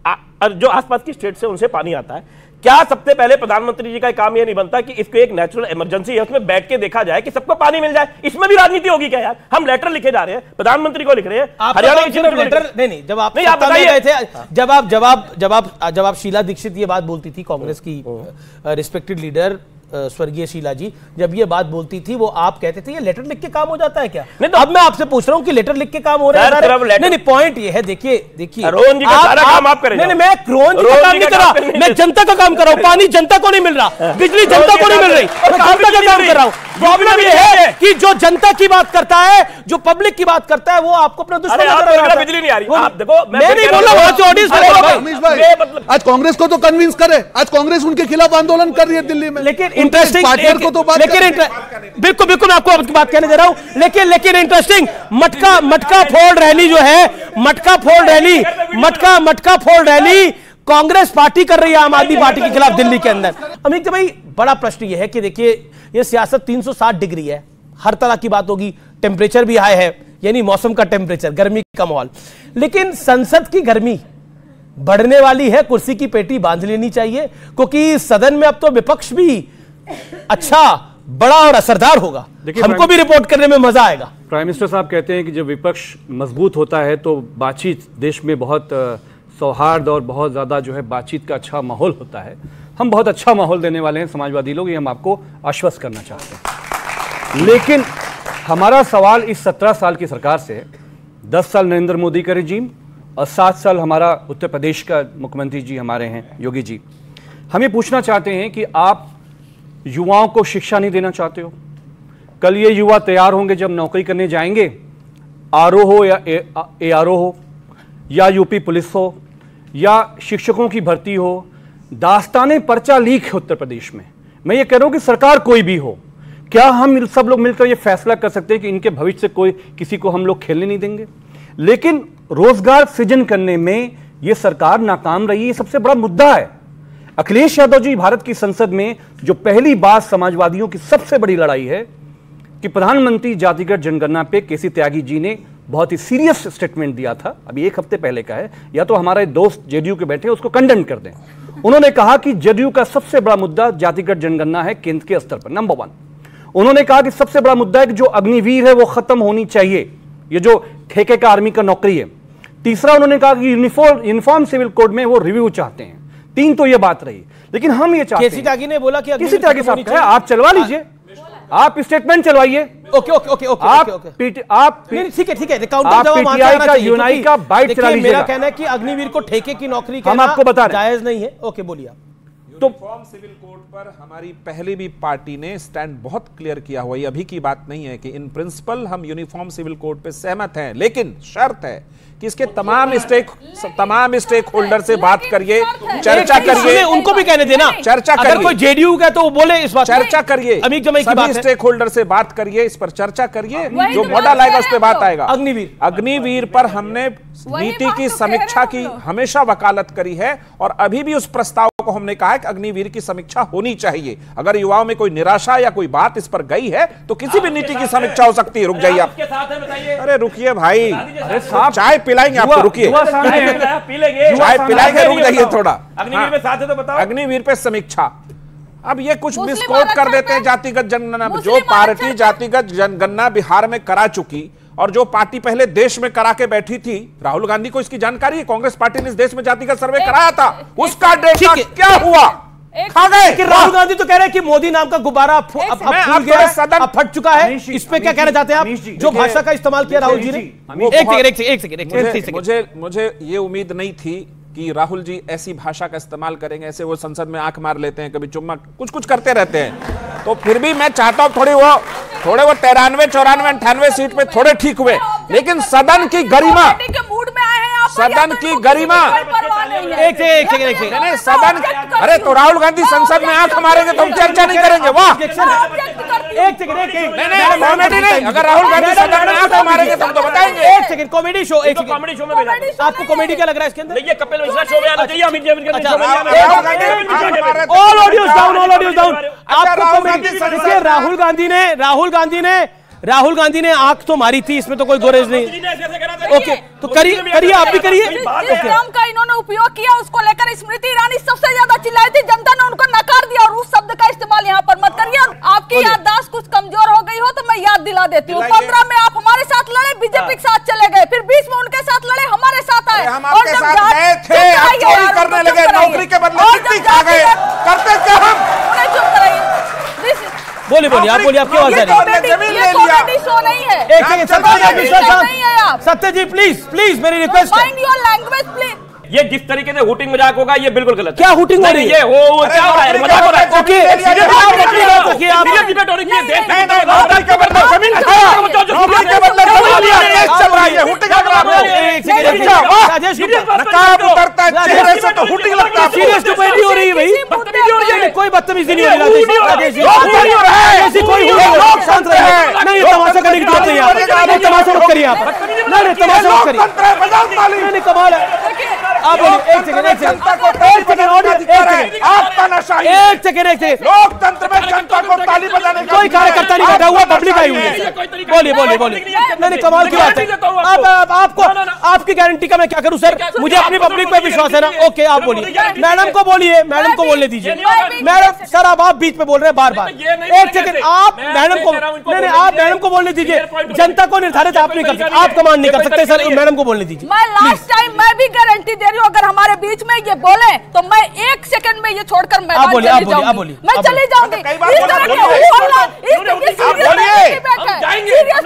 जो आसपास की स्टेट से उनसे पानी आता है, क्या सबसे पहले प्रधानमंत्री जी का काम यह नहीं बनता कि इसको एक नेचुरल इमरजेंसी है, उसमें बैठ के देखा जाए कि सबको पानी मिल जाए? इसमें भी राजनीति होगी क्या यार? हम लेटर लिखे जा रहे हैं, प्रधानमंत्री को लिख रहे हैं, हरियाणा के लेटर नहीं, जब आप बताइए थे, जब आप शीला दीक्षित ये बात बोलती थी, कांग्रेस की रिस्पेक्टेड लीडर स्वर्गीय शीला जी, जब ये बात बोलती थी, वो आप कहते थे ये लेटर लिख के काम हो जाता है क्या? नहीं, तो अब मैं आपसे पूछ रहा हूँ कि लेटर लिख के काम हो रहा है? नहीं, पॉइंट ये है, देखिए रोहन जी का सारा काम आप करें। नहीं, मैं रोहन जी का काम नहीं कर रहा, मैं जनता का काम कर रहा हूँ। पानी जनता को नहीं मिल रहा, बिजली जनता को नहीं मिल रही, मैं जनता का काम कर रहा हूँ। प्रॉब्लम ये है कि जो जनता की बात करता है, जो पब्लिक की बात करता है, वो आपको अपना दुश्मन नजर आता है। बिजली नहीं आ रही, आप देखो, मैं नहीं बोल रहा हूँ, ऑडियंस आज कांग्रेस को तो कन्विंस करे, आज कांग्रेस उनके खिलाफ आंदोलन कर रही है दिल्ली में। लेकिन इंटरेस्टिंग, बिल्कुल मैं आपको आपकी बात कहने दे रहा हूं, लेकिन इंटरेस्टिंग, मटका फोड़ रैली जो है, मटका फोड़ रैली कांग्रेस पार्टी कर रही है आम आदमी पार्टी के खिलाफ दिल्ली के अंदर। अमित भाई, बड़ा प्रश्न यह है कि देखिए, ये सियासत 360 डिग्री है, हर तरह की बात होगी, टेम्परेचर भी हाई है, यानी मौसम का टेम्परेचर, गर्मी का माहौल, लेकिन संसद की गर्मी बढ़ने वाली है, कुर्सी की पेटी बांध लेनी चाहिए, क्योंकि सदन में अब तो विपक्ष भी अच्छा, बड़ा और असरदार होगा, हमको भी रिपोर्ट करने में मजा आएगा। प्राइम मिनिस्टर साहब कहते हैं कि जब विपक्ष मजबूत होता है तो बातचीत, देश में बहुत सौहार्द और बहुत ज़्यादा जो है बातचीत का अच्छा माहौल होता है। हम बहुत अच्छा माहौल देने वाले हैं समाजवादी लोग, ये हम आपको आश्वस्त करना चाहते हैं। लेकिन हमारा सवाल इस 17 साल की सरकार से है, 10 साल नरेंद्र मोदी का रिजीम और 7 साल हमारा उत्तर प्रदेश का मुख्यमंत्री जी हमारे हैं, योगी जी। हम ये पूछना चाहते हैं कि आप युवाओं को शिक्षा नहीं देना चाहते हो? कल ये युवा तैयार होंगे जब नौकरी करने जाएंगे, आरओ हो या एआरओ हो या यूपी पुलिस हो या शिक्षकों की भर्ती हो, दास्ताने पर्चा लीक है उत्तर प्रदेश में। मैं ये कह रहा हूं कि सरकार कोई भी हो, क्या हम सब लोग मिलकर ये फैसला कर सकते हैं कि इनके भविष्य से कोई किसी को हम लोग खेलने नहीं देंगे? लेकिन रोजगार सृजन करने में ये सरकार नाकाम रही, ये सबसे बड़ा मुद्दा है। अखिलेश यादव जी भारत की संसद में जो पहली बार समाजवादियों की सबसे बड़ी लड़ाई है कि प्रधानमंत्री जातिगत जनगणना पे केसी त्यागी जी ने बहुत ही सीरियस स्टेटमेंट दिया था, अभी 1 हफ्ते पहले का है, या तो हमारे दोस्त जेडीयू के बैठे उसको कंडेम कर दें। उन्होंने कहा कि जेडीयू का सबसे बड़ा मुद्दा जातिगत जनगणना है केंद्र के स्तर पर, नंबर 1। उन्होंने कहा कि सबसे बड़ा मुद्दा है कि जो अग्निवीर है वो खत्म होनी चाहिए, ये जो ठेके का आर्मी का नौकरी है। तीसरा उन्होंने कहा कि यूनिफॉर्म सिविल कोड में वो रिव्यू चाहते हैं। 3 तो ये बात रही, लेकिन हम ये चाहते हैं, केसी त्यागी ने बोला कि केसी त्यागी साहब कहे आप चलवा लीजिए, आप स्टेटमेंट चलवाइए। ओके, आप ठीक है, काउंटर जवाब पीटीआई का यूनाई का बाइट चला लीजिए। मेरा कहना है कि अग्निवीर को ठेके की नौकरी हम आपको बता रहे हैं, जायज नहीं है। ओके, बोलिए आप। यूनिफॉर्म सिविल कोड पर हमारी पहले भी पार्टी ने स्टैंड बहुत क्लियर किया हुआ, ये अभी की बात नहीं है कि इन प्रिंसिपल हम यूनिफॉर्म सिविल कोड पे सहमत हैं, लेकिन शर्त है कि इसके तमाम स्टेक होल्डर से बात करिए, चर्चा करिए, उनको भी कहने देना, चर्चा करिए। अगर कोई जेडीयू का तो वो बोले इस बात, चर्चा करिए, सभी स्टेक होल्डर से बात करिए, इस पर चर्चा करिए, जो मॉडल आएगा उस पर बात आएगा। अग्निवीर पर हमने नीति की समीक्षा की हमेशा वकालत करी है और अभी भी उस प्रस्ताव को हमने कहा है कि अग्निवीर की समीक्षा होनी चाहिए। अगर युवाओं में कोई निराशा या कोई बात इस पर गई है तो किसी भी नीति की समीक्षा हो सकती है। रुक जाइए आप, अरे रुकिए भाई, चाय पिलाएंगे आपको, रुकिए चाय पिलाएंगे, रुक जाइए थोड़ा। अग्निवीर पे साथ है तो बताओ। अग्निवीर पे समीक्षा, अब ये कुछ मिसकोट कर देते हैं जातिगत जनगणना। जो पार्टी जातिगत जनगणना बिहार में करा चुकी और जो पार्टी पहले देश में करा के बैठी थी, राहुल गांधी को इसकी जानकारी है, कांग्रेस पार्टी ने इस देश में जातिगत सर्वे कराया था, उसका डेटा क्या हुआ, खा गए। राहुल गांधी तो कह रहे हैं कि मोदी नाम का गुब्बारा अब फट चुका है, इस पे क्या कहना चाहते हैं आप, जो भाषा का इस्तेमाल किया राहुल जी ने? मुझे ये उम्मीद नहीं थी कि राहुल जी ऐसी भाषा का इस्तेमाल करेंगे, ऐसे वो संसद में आंख मार लेते हैं, कभी चुम्मा कुछ करते रहते हैं, तो फिर भी मैं चाहता हूं थोड़े वो 93, 94, 98 सीट पे थोड़े ठीक हुए, लेकिन सदन की गरिमा, सदन की गरिमा, नहीं सदन, अरे तो राहुल गांधी संसद में आंख मारेंगे तो हम चर्चा नहीं करेंगे, वाह, नहीं, अगर राहुल गांधी सदन में आंख मारेंगे तो हम तो बताएंगे। एक सेकंड, कॉमेडी शो, एक कॉमेडी शो में भेजा, आपको कॉमेडी क्या लग रहा है इसके अंदर? ये कपिल मिश्रा शो में आना चाहिए, अमित जी का शो में all audios down, all audios down. आपको कॉमेडी, राहुल गांधी ने आंख तो मारी थी, इसमें तो कोई गोरेज नहीं। ओके, तो करिए आप भी करिए। जिस नाम का इन्होंने उपयोग किया उसको लेकर स्मृति ईरानी सबसे ज्यादा चिल्लाई थी, जनता ने उनको नकार दिया और उस शब्द का इस्तेमाल यहाँ पर मत करिए। आपकी याददाश्त कुछ कमजोर हो गई हो तो मैं याद दिला देती हूँ, 15 में आप हमारे साथ लड़े, बीजेपी के साथ चले गए, फिर 20 में उनके साथ लड़े, हमारे साथ आए, और जब चोरी करने लगे, नौकरी के बदले खा गए, करते क्या हम? चुप कराइए, बोलिए आप बोलिए, आपकी आवाज आ रही है। शो नहीं है, एक सेकंड, सत्य जी प्लीज मेरी रिक्वेस्ट है, माइंड योर लैंग्वेज प्लीज। ये जिस तरीके से हुटिंग मजाक होगा ये बिल्कुल गलत है। क्या हुटिंग हो रही है? ये वो क्या हो रहा है, मजाक हो रहा है। ओके, सीरियस डिबेट हो रही है, देश के नौकरी के बदले जमीन खरीदने को बचाओ, नौकरी के बदले केस चल रहा है, हुटिंग लग रहा है, राजेश नकाब उतरता है चेहरे से तो हुटिंग लगता है। सीरियस डिबेट हो रही है भाई, बदतमीजी हो रही है, कोई बदतमीजी नहीं हो रही राजेश जी, कोई शांत रहिए, नहीं तमाशा करने की जरूरत नहीं है, तमाशा मत करिए आप, नहीं तमाशा मत करिए, कमाल है। आप बोलिए, एक सेकंड, लोकतंत्र में जनता को ताली बजाने का कोई कार्यकर्ता नहीं बैठा हुआ, पब्लिक आई हुई है। बोलिए, नहीं कमाल की बात है। आपको आपकी गारंटी का मैं क्या करूं सर, मुझे अपनी पब्लिक पे विश्वास है ना। ओके, आप बोलिए, मैडम को बोलिए, मैडम को बोलने दीजिए। मैडम सर, अब आप बीच में बोल रहे हैं बार बार, एक सेकंड, आप मैडम को, नहीं आप मैडम को बोलने दीजिए, जनता को निर्धारित आप नहीं कर सकते, आप कमांड नहीं कर सकते सर, मैडम को बोलने दीजिए। मैं लास्ट टाइम मैं भी गारंटी दे रही हूँ, अगर हमारे बीच में ये बोले तो मैं 1 सेकंड में ये छोड़कर मैं चली जाऊंगी, मैं चली जाऊंगी।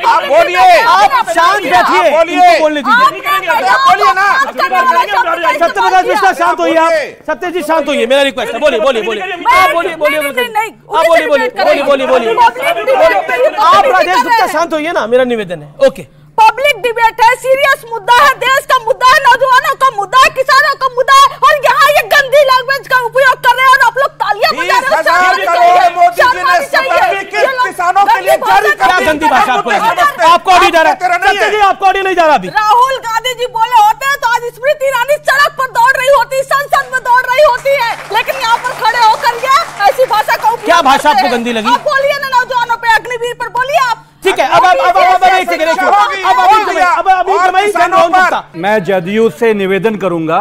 आप बोलिए, आप शांत बैठिए, इनको बोलने दीजिए, बोलिए ना। सत्यप्रकाश मिश्रा शांत होइए, आप सत्य जी शांत होइए, मेरा रिक्वेस्ट है। बोलिए, आप राजेश गुप्ता शांत होइए ना, मेरा निवेदन है। ओके, पब्लिक डिबेट है, सीरियस मुद्दा है, देश का मुद्दा है, नौजवानों का मुद्दा है, किसानों का मुद्दा है, और यहाँ ये गंदी लैंग्वेज का उपयोग कर रहे हैं और आप लोग तालियां बजा रहे हैं। किसानों के लिए क्या गंदी भाषा आपको ऑडियो जा रहा है? आपको ऑडियो नहीं जा रहा अभी? राहुल गांधी जी बोले होते हैं तो आज स्मृति ईरानी सड़क पर दौड़ रही होती, संसद में दौड़ रही होती है, लेकिन यहाँ पर खड़े होकर ये ऐसी भाषा का उपयोग, क्या भाषा आपको गंदी लगी? आप बोलिए ना, नौजवानों पे, अग्निवीर पर बोलिए आप। ठीक है, मैं जदयू से निवेदन करूंगा,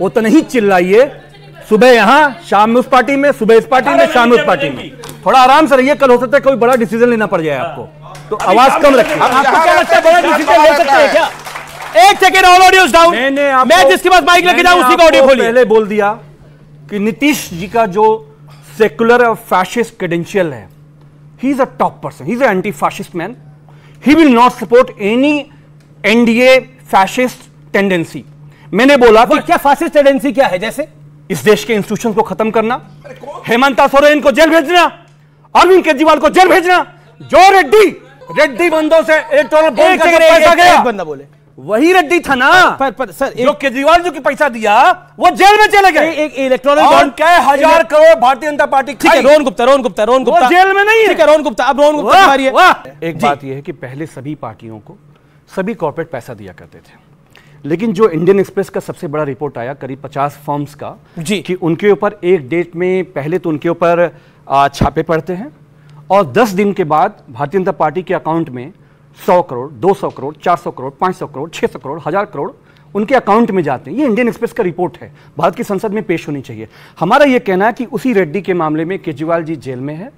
उतना ही चिल्लाइए, सुबह यहाँ, शाम में उस पार्टी में, सुबह इस पार्टी में, शाम में उस पार्टी में, थोड़ा आराम से रहिए, कल हो सकता है कोई बड़ा डिसीजन लेना पड़ जाए आपको, तो आवाज कम रखिए। आपको क्या लगता है बड़ा डिसीजन ले सकते हैं क्या? एक सेकंड, ऑल ऑडियोज डाउन। मैं जिसके पास माइक लेके जाऊं उसी का ऑडियो खोलिए। पहले बोल दिया कि नीतीश जी का जो सेकुलर और फैशिस्ट क्रेडेंशियल है, he is a top person, he is an anti-fascist man, he will not support any NDA fascist tendency। मैंने बोला कि क्या fascist tendency क्या है? जैसे इस देश के इंस्टीट्यूशन को खत्म करना, हेमंत सोरेन को जेल भेजना, अरविंद केजरीवाल को जेल भेजना, जो रेड्डी बंदों से इलेक्टोरल बॉन्ड का पैसा गया, बंदा बोले वही रेड्डी था ना। पर सर, जो केजरीवाल जो की पैसा दिया वो जेल में चले गए। एक इलेक्टोरल बॉन्ड क्या 1000 करोड़ भारतीय जनता पार्टी खाई। रोहन गुप्ता जेल में नहीं है। ठीक है, रोहन गुप्ता, अब रोहन गुप्ता हमारी है। एक बात यह है कि पहले सभी पार्टियों को सभी कॉर्पोरेट पैसा दिया करते थे, लेकिन जो इंडियन एक्सप्रेस का सबसे बड़ा रिपोर्ट आया करीब 50 फर्म्स का जी, कि उनके ऊपर एक डेट में पहले तो उनके ऊपर छापे पड़ते हैं और 10 दिन के बाद भारतीय जनता पार्टी के अकाउंट में 100 करोड़, 200 करोड़, 400 करोड़, 500 करोड़, 600 करोड़, 1000 करोड़ उनके अकाउंट में जाते हैं। ये इंडियन एक्सप्रेस का रिपोर्ट है, भारत की संसद में पेश होनी चाहिए। हमारा यह कहना है कि उसी रेड्डी के मामले में केजरीवाल जी जेल में है,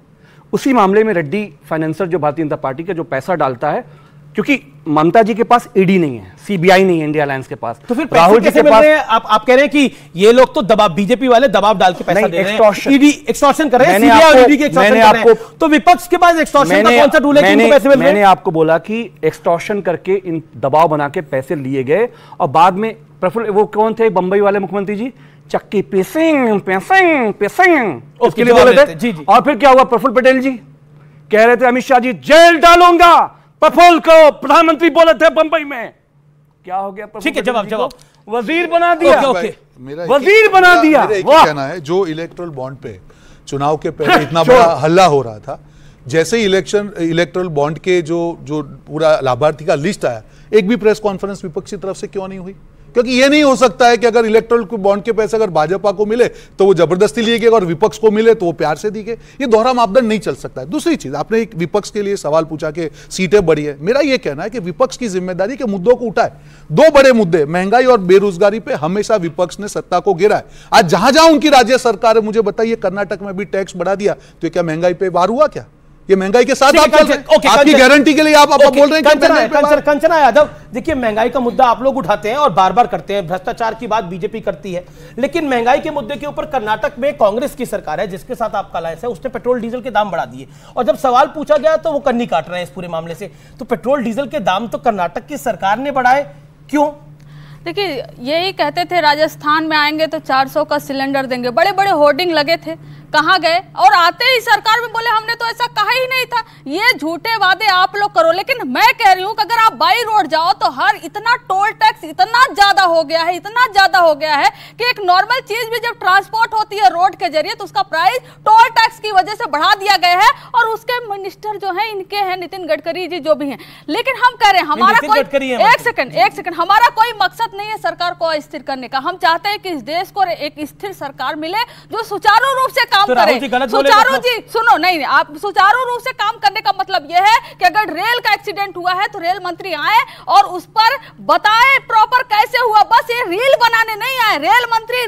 उसी मामले में रेड्डी फाइनेंसर जो भारतीय जनता पार्टी का जो पैसा डालता है, क्योंकि ममता जी के पास ईडी नहीं है, सीबीआई नहीं है इंडिया अलायंस के पास, तो फिर राहुल जी के पास आप कह रहे हैं कि ये लोग तो दबाव, बीजेपी वाले दबाव डाल के पैसा दे रहे हैं, ईडी एक्सटॉर्शन कर रहे हैं, सीबीआई और ईडी के एक्सटॉर्शन कर रहे हैं, तो विपक्ष के पास एक्सटॉर्शन का कौन सा टूल है कि इनको पैसे मिल रहे हैं? मैंने आपको बोला कि एक्सटॉर्शन करके इन दबाव बना के पैसे लिए गए और बाद में प्रफुल्ल, वो कौन थे बंबई वाले मुख्यमंत्री जी, चक्की पेसिंग उसके लिए बोले थे जी। और फिर क्या हुआ, प्रफुल्ल पटेल जी कह रहे थे अमित शाह जी जेल डालूंगा, प्रफुल्ल को प्रधानमंत्री बोले थे बंबई में, क्या हो गया? ठीक है, जवाब वजीर बना दिया। वजीर बना दिया। मेरा कहना है जो इलेक्टोरल बॉन्ड पे चुनाव के पहले इतना बड़ा हल्ला हो रहा था, जैसे ही इलेक्टोरल बॉन्ड के जो पूरा लाभार्थी का लिस्ट आया, एक भी प्रेस कॉन्फ्रेंस विपक्ष की तरफ से क्यों नहीं हुई? क्योंकि यह नहीं हो सकता है कि अगर इलेक्टोरल बॉन्ड के पैसे अगर भाजपा को मिले तो वो जबरदस्ती लिए गए और विपक्ष को मिले तो वो प्यार से दी गए। ये दोहरा मापदंड नहीं चल सकता है। दूसरी चीज, आपने एक विपक्ष के लिए सवाल पूछा कि सीटें बढ़ी है। मेरा यह कहना है कि विपक्ष की जिम्मेदारी के मुद्दों को उठाए। 2 बड़े मुद्दे, महंगाई और बेरोजगारी पे हमेशा विपक्ष ने सत्ता को गिरा है। आज जहां जहां उनकी राज्य सरकार है, मुझे बताइए कर्नाटक में भी टैक्स बढ़ा दिया, तो क्या महंगाई पे वार हुआ? क्या ये महंगाई के साथ आप चल रहे हैं? आपकी गारंटी के लिए आप बोल रहे हैं? कंचना यादव, देखिए महंगाई का मुद्दा आप लोग उठाते हैं और बार बार करते हैं, भ्रष्टाचार की बात बीजेपी करती है, लेकिन महंगाई के मुद्दे के ऊपर कर्नाटक में कांग्रेस की सरकार है जिसके साथ आपका अलायंस है, उसने पेट्रोल डीजल के दाम बढ़ा दिए और जब सवाल पूछा गया तो वो कन्नी काट रहे हैं इस पूरे मामले से। तो पेट्रोल डीजल के दाम तो कर्नाटक की सरकार ने बढ़ाए, क्यों? देखिए, यही कहते थे राजस्थान में आएंगे तो 400 का सिलेंडर देंगे, बड़े बड़े होर्डिंग लगे थे, कहाँ गए? और आते ही सरकार में बोले हमने तो ऐसा कहा ही नहीं था। ये झूठे वादे आप लोग करो, लेकिन मैं कह रही हूँ कि अगर आप बाई रोड जाओ तो हर इतना टोल टैक्स इतना ज्यादा हो गया है, इतना ज्यादा हो गया है कि एक नॉर्मल चीज भी जब ट्रांसपोर्ट होती है रोड के जरिए तो उसका प्राइस टोल टैक्स की वजह से बढ़ा दिया गया है। और उसके मिनिस्टर जो है इनके हैं नितिन गडकरी जी जो भी हैं, लेकिन हम कह रहे हैं हमारा कोई एक सेकंड हमारा कोई मकसद नहीं है सरकार को अस्थिर करने का। हम चाहते हैं कि इस देश को एक स्थिर सरकार मिले जो सुचारू रूप से तो सुचारू जी सुनो, नहीं आप सुचारू रूप से काम करने का मतलब यह है कि अगर रेल का एक्सीडेंट हुआ है तो रेल मंत्री आए और उस पर बताए प्रॉपर कैसे हुआ। बस ये रील बनाने नहीं आए, रेल मंत्री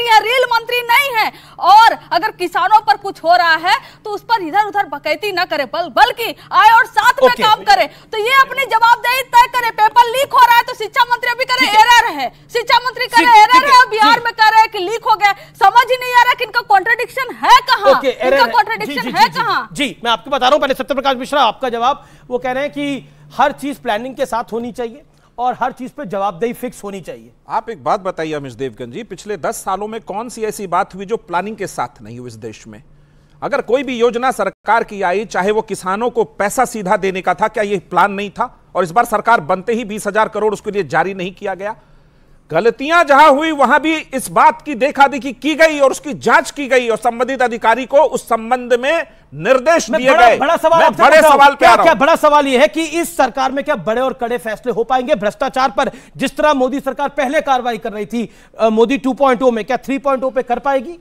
है, रील मंत्री नहीं है। और अगर किसानों पर कुछ हो रहा है तो उस पर इधर उधर बकैती ना करे, बल्कि आए और साथ में काम करे। तो ये अपनी जवाबदेही तय करे। पेपर लीक हो रहा है तो शिक्षा मंत्री अभी करे एरर है, शिक्षा मंत्री करे एरर है, बिहार में कह रहे हैं कि लीक हो गया। समझ ही नहीं आ रहा कि इनका कॉन्ट्रडिक्शन है कहां, इनका कॉन्ट्रडिक्शन है कहां? जी मैं आपको बता रहा हूं। पहले सत्यप्रकाश मिश्रा आपका जवाब, वो कह रहे हैं कि हर चीज प्लानिंग के साथ होनी चाहिए और हर चीज पे जवाबदेही फिक्स होनी चाहिए। आप एक बात बताइए अमिश देवगन जी, पिछले 10 सालों में कौन सी ऐसी बात हुई जो प्लानिंग के साथ नहीं हुई इस देश में? अगर कोई भी योजना सरकार की आई, चाहे वो किसानों को पैसा सीधा देने का था, क्या ये प्लान नहीं था? और इस बार सरकार बनते ही 20,000 करोड़ उसके लिए जारी नहीं किया गया। गलतियां जहां हुई वहां भी इस बात की देखा देखी की गई और उसकी जांच की गई और संबंधित अधिकारी को उस संबंध में निर्देश दिए गए। बड़ा सवाल पे क्या बड़ा सवाल यह है कि इस सरकार में क्या बड़े और कड़े फैसले हो पाएंगे भ्रष्टाचार पर? जिस तरह मोदी सरकार पहले कार्रवाई कर रही थी मोदी 2.0 में, क्या 3.0 पे कर पाएगी?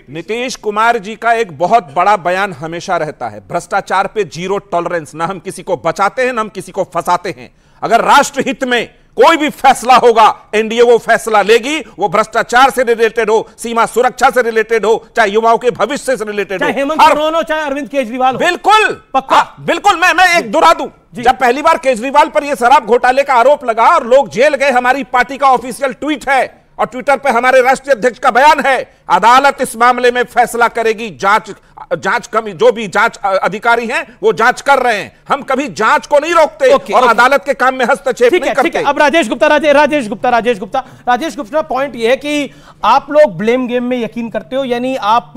नीतीश कुमार जी का एक बहुत बड़ा बयान हमेशा रहता है, भ्रष्टाचार पे 0 टॉलरेंस। ना हम किसी को बचाते हैं ना हम किसी को फंसाते हैं। अगर राष्ट्र हित में कोई भी फैसला होगा एनडीए वो फैसला लेगी, वो भ्रष्टाचार से रिलेटेड हो, सीमा सुरक्षा से रिलेटेड हो, चाहे युवाओं के भविष्य से रिलेटेड हो, चाहे हेमंत सोरेन हो, चाहे अरविंद केजरीवाल हो। बिल्कुल पक्का, बिल्कुल। मैं एक दोहरा दूं, जब पहली बार केजरीवाल पर यह शराब घोटाले का आरोप लगा और लोग जेल गए, हमारी पार्टी का ऑफिशियल ट्वीट है और ट्विटर पे हमारे राष्ट्रीय अध्यक्ष का बयान है, अदालत इस मामले में फैसला करेगी, जांच जांच कमी, जो भी जांच अधिकारी हैं वो जांच कर रहे हैं। हम कभी जांच को नहीं रोकते और अदालत के काम में हस्तक्षेप नहीं करते। अब राजेश गुप्ता पॉइंट ये है कि आप लोग ब्लेम गेम में यकीन करते हो, यानी आप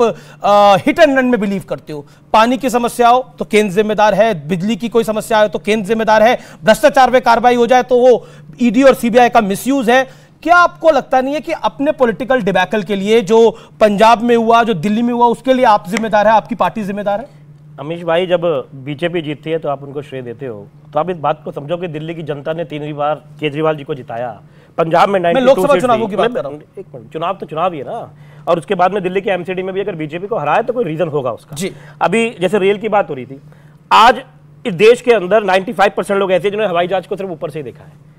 हिट एंड रन में बिलीव करते हो। पानी की समस्या हो तो केंद्र जिम्मेदार है, बिजली की कोई समस्या हो तो केंद्र जिम्मेदार है, भ्रष्टाचार में कार्रवाई हो जाए तो वो ईडी और सीबीआई का मिसयूज है। क्या आपको लगता नहीं है कि अपने पॉलिटिकल डिबैकल के लिए जो पंजाब में हुआ, जो दिल्ली में हुआ, उसके लिए आप जिम्मेदार है, आपकी पार्टी जिम्मेदार है? अमीश भाई, जब बीजेपी जीतती है तो आप उनको श्रेय देते हो, तो आप इस बात को समझो कि दिल्ली की जनता ने 3 बार केजरीवाल जी को जिताया। पंजाब में 92 लोकसभा चुनावों की बात कर रहा हूं। एक मिनट, चुनाव तो चुनाव ही है ना, और उसके बाद में दिल्ली के एमसीडी में भी अगर बीजेपी को हराए तो कोई रीजन होगा उसका जी। अभी जैसे रेल की बात हो रही थी, आज इस देश के अंदर 95% लोग ऐसे जिन्होंने हवाई जहाज को सिर्फ ऊपर से ही देखा है।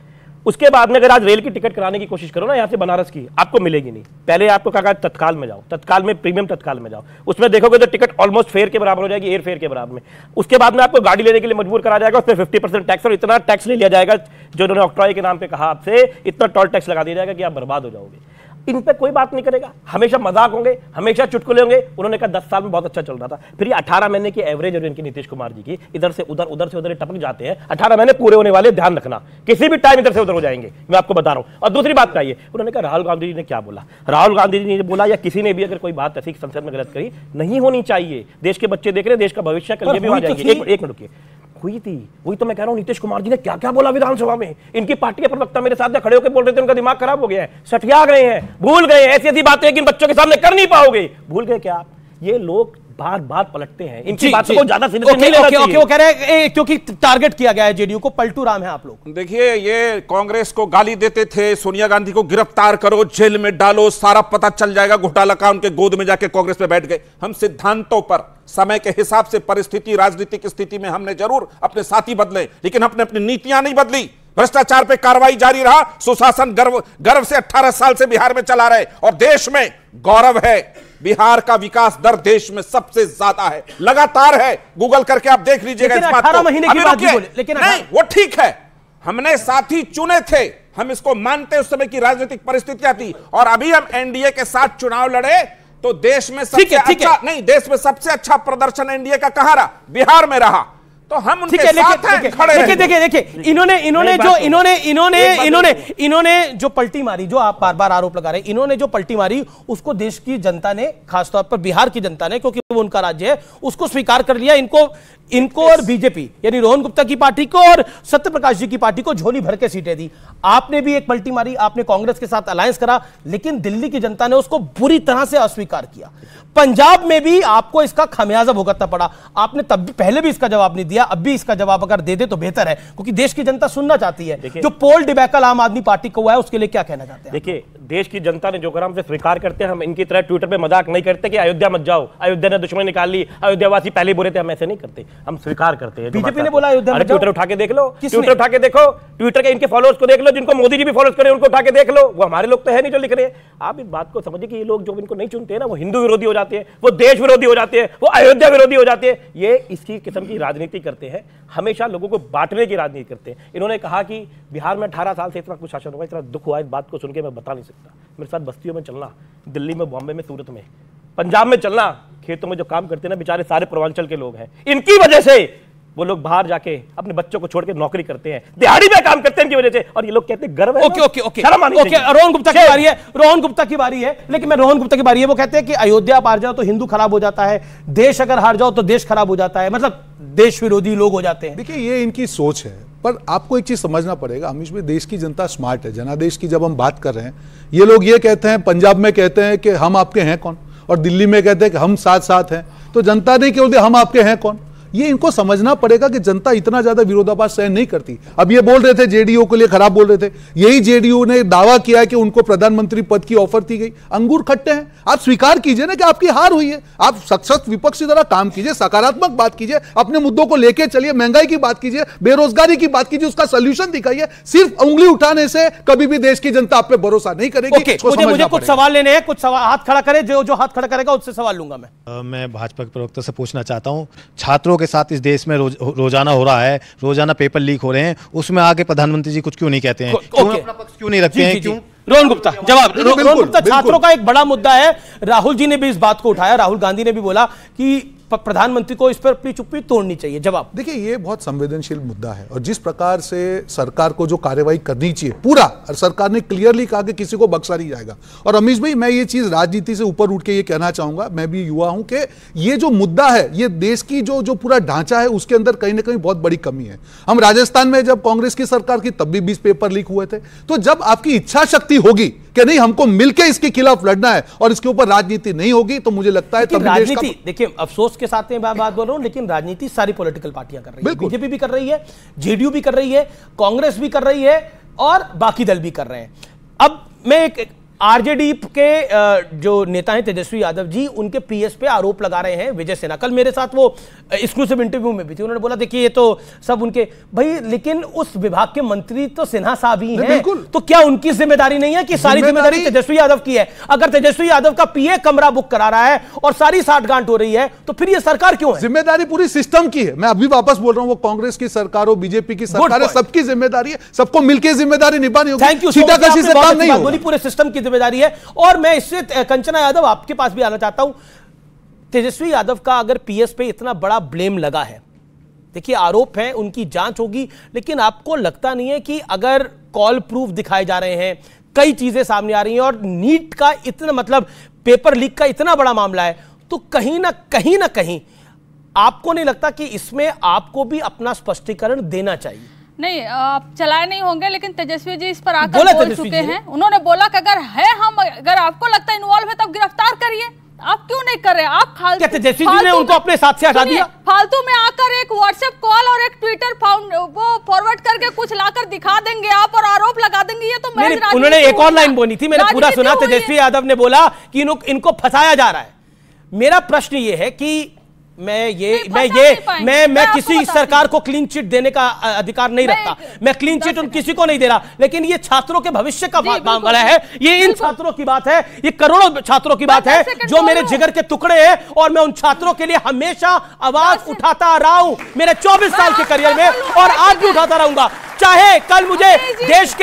उसके बाद में अगर आज रेल की टिकट कराने की कोशिश करो ना यहाँ से बनारस की, आपको मिलेगी नहीं। पहले आपको कहा तत्काल में जाओ, तत्काल में प्रीमियम तत्काल में जाओ, उसमें देखोगे तो टिकट ऑलमोस्ट फेयर के बराबर हो जाएगी, एयर फेयर के बराबर में। उसके बाद में आपको गाड़ी लेने के लिए मजबूर करा जाएगा, उसमें 50% टैक्स, और इतना टैक्स ले लिया जाएगा जो उन्होंने ऑक्ट्रॉय के नाम पे कहा आपसे, इतना टोल टैक्स लगा दिया जाएगा कि आप बर्बाद हो जाओगे। इन पे कोई बात नहीं करेगा, हमेशा मजाक होंगे, हमेशा चुटकुले होंगे। उन्होंने कहा 10 साल में बहुत अच्छा चल रहा था, फिर ये 18 महीने की एवरेज और इनकी नीतीश कुमार जी की इधर से उधर, उधर से उधर टपक जाते हैं। 18 महीने पूरे होने वाले, ध्यान रखना, किसी भी टाइम इधर से उधर हो जाएंगे, मैं आपको बता रहा हूं। और दूसरी बात चाहिए, उन्होंने कहा राहुल गांधी जी ने क्या बोला, राहुल गांधी जी ने बोला या किसी ने भी अगर कोई बात ऐसी संसद में गलत करी, नहीं होनी चाहिए। देश के बच्चे देख रहे हैं, देश का भविष्य कल ये भी आ जाएंगे। एक मिनट रुकिए, हुई थी, वही तो मैं कह रहा हूं, नीतीश कुमार जी ने क्या क्या बोला विधानसभा में। इनकी पार्टी के प्रवक्ता मेरे साथ खड़े होकर बोल रहे थे उनका दिमाग खराब हो गया है, सठिया गए हैं, भूल गए, ऐसी ऐसी बातें कि इन बच्चों के सामने कर नहीं पाओगे। भूल गए क्या आप? ये लोग बार बार पलटते हैं, इनकी बातों को ज्यादा सीरियस नहीं लेना चाहिए। वो कह रहे हैं क्योंकि टारगेट किया गया है जेडीयू को, पलटू राम है आप लोग। देखिए, ये कांग्रेस को गाली देते थे, सोनिया गांधी को गिरफ्तार करो, जेल में डालो, सारा पता चल जाएगा घोटाला का, उनके गोद में जाके कांग्रेस में बैठ गए। हम सिद्धांतों पर, समय के हिसाब से, परिस्थिति, राजनीतिक स्थिति में हमने जरूर अपने साथी बदले, लेकिन हमने अपनी नीतियां नहीं बदली। भ्रष्टाचार पे कार्रवाई जारी रहा, सुशासन गर्व से 18 साल से बिहार में चला रहे, और देश में गौरव है। बिहार का विकास दर देश में सबसे ज्यादा है, लगातार है, गूगल करके आप देख लीजिएगा इस बात को। लेकिन नहीं, वो ठीक है, हमने साथी चुने थे, हम इसको मानते, उस समय की राजनीतिक परिस्थितियां थी। और अभी हम एनडीए के साथ चुनाव लड़े तो देश में सबसे अच्छा, नहीं, देश में सबसे अच्छा प्रदर्शन एनडीए का कहां रहा? बिहार में रहा। तो हम उनके साथ हैं, खड़े हैं। देखिए, इन्होंने जो पलटी मारी, जो आप बार बार आरोप लगा रहे हैं, इन्होंने जो पलटी मारी उसको देश की जनता ने, खासतौर पर बिहार की जनता ने, क्योंकि वो उनका राज्य है, उसको स्वीकार कर लिया। इनको और बीजेपी यानी रोहन गुप्ता की पार्टी को और सत्य प्रकाश जी की पार्टी को झोली भर के सीटें दी। आपने भी एक पलटी मारी, आपने कांग्रेस के साथ अलायंस करा, लेकिन दिल्ली की जनता ने उसको बुरी तरह से अस्वीकार किया। पंजाब में भी आपको इसका खमियाजा भुगतना पड़ा। आपने तब भी, पहले भी इसका जवाब नहीं दिया, अब भी इसका जवाब अगर दे दे तो बेहतर है, क्योंकि देश की जनता सुनना चाहती है। जो पोल डिबैकल आम आदमी पार्टी को हुआ है, उसके लिए क्या कहना चाहते हैं? देखिए, देश की जनता ने जो करा हमसे स्वीकार करते हैं। हम इनकी तरह ट्विटर पे मजाक नहीं करते कि अयोध्या मत जाओ, अयोध्या ने दुश्मनी निकाल ली, अयोध्यावासी पहले बुरे थे। हम ऐसे नहीं करते, हम स्वीकार करते हैं। बीजेपी ने बोला अयोध्या, ट्विटर उठा के देख लो, ट्विटर उठा के देखो, ट्विटर के इनके फॉलोअर्स को देख लो, जिनको मोदी जी भी फॉलो करे उनको उठा के देख लो। वो हमारे लोग तो है नहीं जो लिख रहे हैं। आप इस बात को समझिए कि ये लोग जो इनको नहीं चुनते हैं ना, वो हिंदू विरोधी हो जाते हैं, वो देश विरोधी हो जाते हैं, वो अयोध्या विरोधी हो जाते हैं। ये इसकी किस्म की राजनीति करते हैं, हमेशा लोगों को बांटने की राजनीति करते हैं। इन्होंने कहा कि बिहार में 18 साल से इतना कुछ शासन हुआ, इतना दुख हुआ, इस बात को सुन के मैं बता नहीं सकता। मेरे साथ बस्तियों में चलना, दिल्ली में, बॉम्बे में, सूरत में, पंजाब में चलना, खेतों में जो काम करते हैं ना बेचारे, सारे पूर्वांचल के लोग हैं। इनकी वजह से वो लोग बाहर जाके अपने बच्चों को छोड़ के नौकरी करते हैं, दिहाड़ी में काम करते हैं इनकी वजह से, और ये लोग कहते हैं गर्व है। ओके, रोहन गुप्ता की बारी है, रोहन गुप्ता की बारी है, लेकिन मैं रोहन गुप्ता की बारी है। वो कहते हैं कि अयोध्या आप हार जाओ तो हिंदू खराब हो जाता है, देश अगर हार जाओ तो देश खराब हो जाता है, मतलब देश विरोधी लोग हो जाते हैं। देखिए, ये इनकी सोच है, पर आपको एक चीज समझना पड़ेगा अमीश भाई, देश की जनता स्मार्ट है। जनादेश की जब हम बात कर रहे हैं, ये लोग ये कहते हैं, पंजाब में कहते हैं कि हम आपके हैं कौन, और दिल्ली में कहते हैं कि हम साथ साथ हैं। तो जनता ने क्यों दिया हम आपके हैं कौन? ये इनको समझना पड़ेगा कि जनता इतना ज्यादा विरोधाभास सहन नहीं करती। अब ये बोल रहे थे जेडीयू के लिए खराब बोल रहे थे, यही जेडीयू ने दावा किया है कि उनको प्रधानमंत्री पद की ऑफर दी गई। अंगूर खट्टे हैं, आप स्वीकार कीजिए ना कि आपकी हार हुई है। आप सशक्त विपक्ष की तरह काम कीजिए, सकारात्मक बात कीजिए, अपने मुद्दों को लेकर चलिए, महंगाई की बात कीजिए, बेरोजगारी की बात कीजिए, उसका सोल्यूशन दिखाइए। सिर्फ उंगली उठाने से कभी भी देश की जनता आप पे भरोसा नहीं करेगी। मुझे कुछ सवाल लेने हैं, कुछ सवाल हाथ खड़ा करे, जो हाथ खड़ा करेगा उससे सवाल लूंगा मैं भाजपा के प्रवक्ता से पूछना चाहता हूं, छात्रों के साथ इस देश में रोजाना हो रहा है, रोजाना पेपर लीक हो रहे हैं, उसमें आगे प्रधानमंत्री जी कुछ क्यों नहीं कहते हैं, क्यों अपना पक्ष क्यों नहीं रखते हैं? क्यों? रोहन गुप्ता जवाब। रोहन गुप्ता, छात्रों का एक बड़ा मुद्दा है, राहुल जी ने भी इस बात को उठाया, राहुल गांधी ने भी बोला कि प्रधानमंत्री को इस पर अपनी चुप्पी तोड़नी चाहिए। जवाब देखिए, ये बहुत संवेदनशील मुद्दा है और जिस प्रकार से सरकार को जो कार्रवाई करनी चाहिए पूरा, और सरकार ने क्लियरली कहा कि किसी को बख्शा नहीं जाएगा। और अमीश भाई, मैं ये चीज राजनीति से ऊपर उठ के ये कहना चाहूंगा, मैं भी युवा हूं, कि ये जो मुद्दा है, ये देश की जो पूरा ढांचा है उसके अंदर कहीं ना कहीं बहुत बड़ी कमी है। हम राजस्थान में जब कांग्रेस की सरकार की तब भी 20 पेपर लीक हुए थे। तो जब आपकी इच्छा शक्ति होगी कि नहीं हमको मिलकर इसके खिलाफ लड़ना है और इसके ऊपर राजनीति नहीं होगी, तो मुझे लगता है तब राजनीति, देखिए अफसोस के साथ मैं बात बोल रहा हूं, लेकिन राजनीति सारी पॉलिटिकल पार्टियां कर रही है। बीजेपी भी कर रही है, जेडीयू भी कर रही है, कांग्रेस भी कर रही है और बाकी दल भी कर रहे हैं। अब मैं एक आरजेडी के जो नेता हैं तेजस्वी यादव जी, उनके पीएस पे आरोप लगा रहे हैं विजय सिन्हा। कल मेरे साथ वो एक्सक्लूसिव इंटरव्यू में भी थे, उन्होंने बोला देखिए ये तो सब उनके भाई, लेकिन उस विभाग के मंत्री तो सिन्हा साहब ही हैं, तो क्या उनकी जिम्मेदारी नहीं है कि सारी जिम्मेदारी तेजस्वी यादव की है? अगर तेजस्वी यादव का पीए कमरा बुक करा रहा है और सारी साठगांठ हो रही है, तो फिर ये सरकार क्यों है? जिम्मेदारी पूरी सिस्टम की है। मैं अभी वापस बोल रहा हूं, वो कांग्रेस की सरकार हो, बीजेपी की सरकार है, सबकी जिम्मेदारी है, सबको मिलकर जिम्मेदारी निभानी होगी। थैंक यू, सीताकशी से काम नहीं होगा, पूरे सिस्टम की जिम्मेदारी है। और मैं इससे कंचना यादव आपके पास भी आना चाहता हूं। तेजस्वी यादव का अगर पीएस पे इतना बड़ा ब्लेम लगा है, देखिए आरोप है, उनकी जांच होगी, लेकिन आपको लगता नहीं है कि अगर कॉल प्रूफ दिखाए जा रहे हैं, कई चीजें सामने आ रही हैं और नीट का इतना मतलब पेपर लीक का इतना बड़ा मामला है, तो कहीं ना कहीं आपको नहीं लगता कि इसमें आपको भी अपना स्पष्टीकरण देना चाहिए? नहीं, आप चलाए नहीं होंगे, लेकिन तेजस्वी जी इस पर आकर बोल चुके हैं। उन्होंने बोला कि अगर आपको लगता है इन्वॉल्व है तब गिरफ्तार करिए। आप क्यों नहीं कर रहे? आप क्या तेजस्वी जी ने उनको अपने साथ से हटा दिया? फालतू में आकर एक व्हाट्सएप कॉल और एक ट्विटर वो फॉरवर्ड करके कुछ लाकर दिखा देंगे आप और आरोप लगा देंगे, ये तो उन्होंने एक और लाइन बोली थी, मैंने पूरा सुना। तेजस्वी यादव ने बोला कि इनको फंसाया जा रहा है। मेरा प्रश्न ये है कि मैं किसी सरकार को क्लीन चिट देने का अधिकार नहीं रखता, मैं क्लीन चिट किसी को नहीं दे रहा, लेकिन ये छात्रों के भविष्य का मामला है, ये इन छात्रों की बात है, ये करोड़ों छात्रों की बात है जो मेरे जिगर के टुकड़े हैं, और मैं उन छात्रों के लिए हमेशा आवाज उठाता रहा हूं मेरे 24 साल के करियर में, और आज भी उठाता रहूंगा। चाहे कल मुझे देश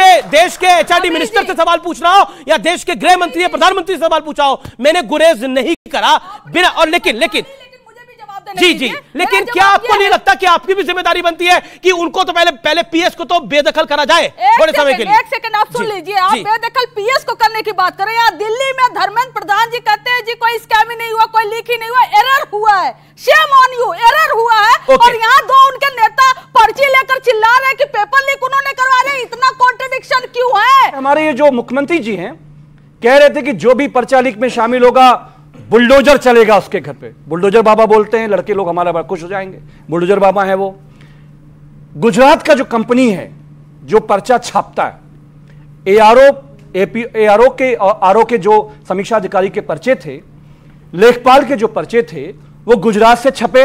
के एचआरडी मिनिस्टर से सवाल पूछना हो या देश के गृह मंत्री या प्रधानमंत्री से सवाल पूछा हो, मैंने गुरेज नहीं करा बिना। और लेकिन जी, लेकिन क्या आपको नहीं लगता कि आपकी भी जिम्मेदारी बनती है कि उनको तो पहले पीएस को तो बेदखल करा जाए थोड़े समय के लिए? एक सेकंड आप सुन लीजिए, आप बेदखल पीएस को करने की बात कर रहे हैं। दिल्ली में धर्मेंद्र प्रधान जी कहते हैं जी कोई स्कैम ही नहीं हुआ, कोई लीक ही नहीं हुआ, एरर हुआ है, शेम ऑन यू, एरर हुआ है। और यहाँ दो उनके नेता पर्ची लेकर चिल्ला रहे हैं कि पेपर लीक उन्होंने करवा रहे, इतना कॉन्ट्रडिक्शन क्यों है? हमारे ये जो मुख्यमंत्री जी हैं कह रहे थे कि जो भी पर्चा लीक में शामिल होगा बुलडोजर चलेगा उसके घर पे। बुलडोजर बाबा बोलते हैं, लड़के लोग हमारा बड़ा खुश हो जाएंगे। बुलडोजर बाबा है वो। गुजरात का जो कंपनी है जो पर्चा छापता है, आरओ के जो समीक्षा अधिकारी के पर्चे थे, लेखपाल के जो पर्चे थे, वो गुजरात से छपे।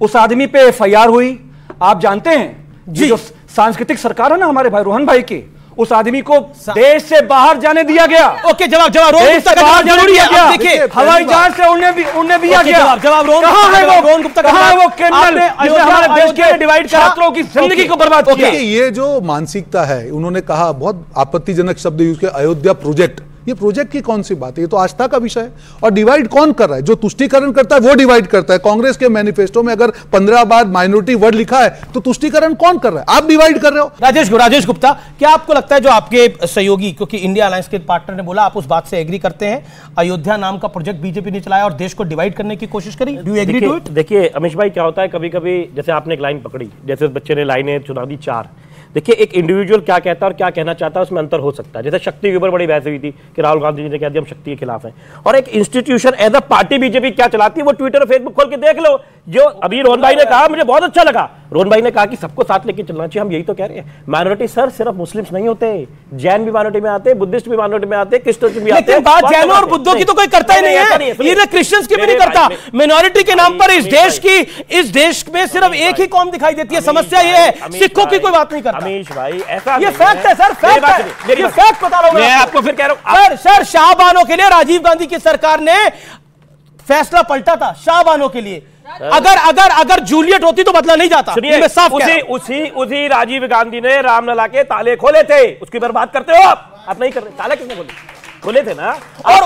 उस आदमी पे एफआईआर हुई। आप जानते हैं जी, जो सांस्कृतिक सरकार है ना हमारे भाई रोहन भाई की, उस आदमी को देश से बाहर जाने दिया गया। ओके, जवाब देश से बाहर जरूरी है। देखिए हवाई जहाज से उड़ने दिया गया। जवाब कहां है वो कर्नल जिसने हमारे देश के डिवाइड छात्रों की जिंदगी को बर्बाद किया? ये जो मानसिकता है, उन्होंने कहा बहुत आपत्तिजनक शब्द यूज किया, अयोध्या प्रोजेक्ट। ये प्रोजेक्ट की कौन सी बात है? ये तो आस्था का विषय है। और डिवाइड कौन कर रहा है? जो तुष्टीकरण करता है वो डिवाइड करता है। कांग्रेस के मैनिफेस्टो में अगर 15 बार माइनॉरिटी वर्ड लिखा है तो तुष्टीकरण कौन कर रहा है? आप डिवाइड कर रहे हो। राजेश गुप्ता, क्या आपको लगता है जो आपके सहयोगी, क्योंकि इंडिया अलायंस के पार्टनर ने बोला, आप उस बात से एग्री करते हैं, अयोध्या नाम का प्रोजेक्ट बीजेपी ने चलाया और देश को डिवाइड करने की कोशिश करी? Do you agree to it? देखिए अमीश भाई, क्या होता है कभी कभी, जैसे आपने एक लाइन पकड़ी, जैसे उस बच्चे ने लाइनें चुना दी 4। देखिए एक इंडिविजुअल क्या कहता है और क्या कहना चाहता है उसमें अंतर हो सकता है। जैसे शक्ति के ऊपर बड़ी बहस हुई थी कि राहुल गांधी जी ने कह दिया हम शक्ति के खिलाफ हैं, और एक institution as a party BJP क्या चलाती है वो ट्विटर और फेसबुक खोल के देख लो। जो अभी रोहन भाई ने कहा मुझे बहुत अच्छा लगा, रोहन भाई ने कहा कि सबको साथ लेके चलना चाहिए। हम यही तो कह रहे हैं। माइनॉरिटी सर सिर्फ मुस्लिम्स नहीं होते, जैन भी माइनॉरिटी में आते, बुद्धिस्ट भी माइनॉरिटी में आते, क्रिश्चियन भी आते। लेकिन बात जैनों और बुद्धों की तो कोई करता ही नहीं है, ये क्रिश्चियंस की भी नहीं करता। माइनॉरिटी के नाम पर इस देश में सिर्फ एक ही कौम दिखाई देती है। समस्या ये है सिखों की कोई बात नहीं करता। अमीश भाई ये फैक्ट है सर, फैक्ट है, ये फैक्ट बता रहा हूं मैं आपको। फिर कह रहा हूं सर शाहबानों के लिए राजीव गांधी की सरकार ने फैसला पलटा था, शाहबानों के लिए। अगर जूलियट होती तो बदला नहीं जाता। सुनिए, उसी राजीव गांधी ने रामलला के ताले खोले थे, उसकी बर्बाद करते हो आप नहीं कर रहे। ताले किसने खोले? बोले थे ना। और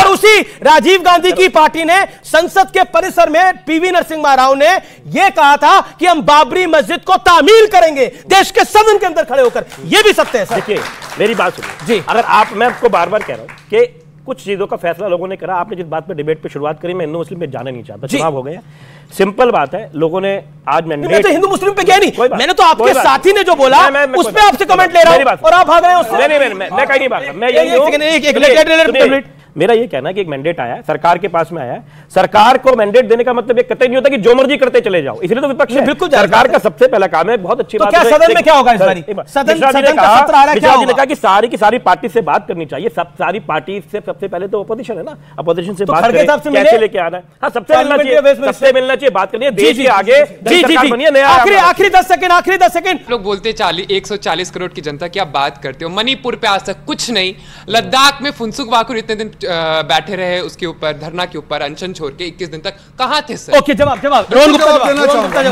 उसी राजीव गांधी की पार्टी ने संसद के परिसर में पीवी नरसिम्हा राव ने यह कहा था कि हम बाबरी मस्जिद को तामील करेंगे देश के सदन के अंदर खड़े होकर। यह भी सत्य है सर। देखिए मेरी बात सुनिए जी, अगर मैं आपको बार बार कह रहा हूं कि कुछ चीजों का फैसला लोगों ने करा। आपने जिस बात पे डिबेट पे शुरुआत करी, मैं हिंदू मुस्लिम पे जाना नहीं चाहता, चुनाव हो गया, सिंपल बात है। लोगों ने आज मैंडेट, तो हिंदू मुस्लिम पे गया नहीं, मैंने तो आपके साथी ने जो बोला उस पे आपसे कमेंट ले रहा हूं और आप भाग रहे हो। मैं कहीं नहीं भाग रहा, मैं यही मेरा ये कहना है कि एक मैंडेट आया है, सरकार के पास में आया है। सरकार को मैंडेट देने का मतलब ये कतई नहीं होता कि जो मर्जी करते चले जाओ, इसलिए तो विपक्ष बिल्कुल सरकार का सबसे पहला काम है। बहुत अच्छी बात है। सदन में क्या होगा इस बारी? सदन का सत्र आ रहा है, क्या होगा? कहा कि सारी की सारी पार्टी से बात करनी चाहिए। सारी पार्टी से सबसे पहले तो अपोजिशन है ना, अपोजिशन से बात करें, कैसे लेके आना है। हाँ, सबसे मिलना चाहिए, बात करनी है देश के आगे। आखिरी 10 सेकंड। लोग बोलते 140 करोड़ की जनता की आप बात करते हो, मणिपुर पे आज तक कुछ नहीं। लद्दाख में फुनसुक वाकुर इतने दिन बैठे रहे, उसके ऊपर धरना के ऊपर अनशन छोड़ के 21 दिन तक कहां थे सर? ओके, जवाब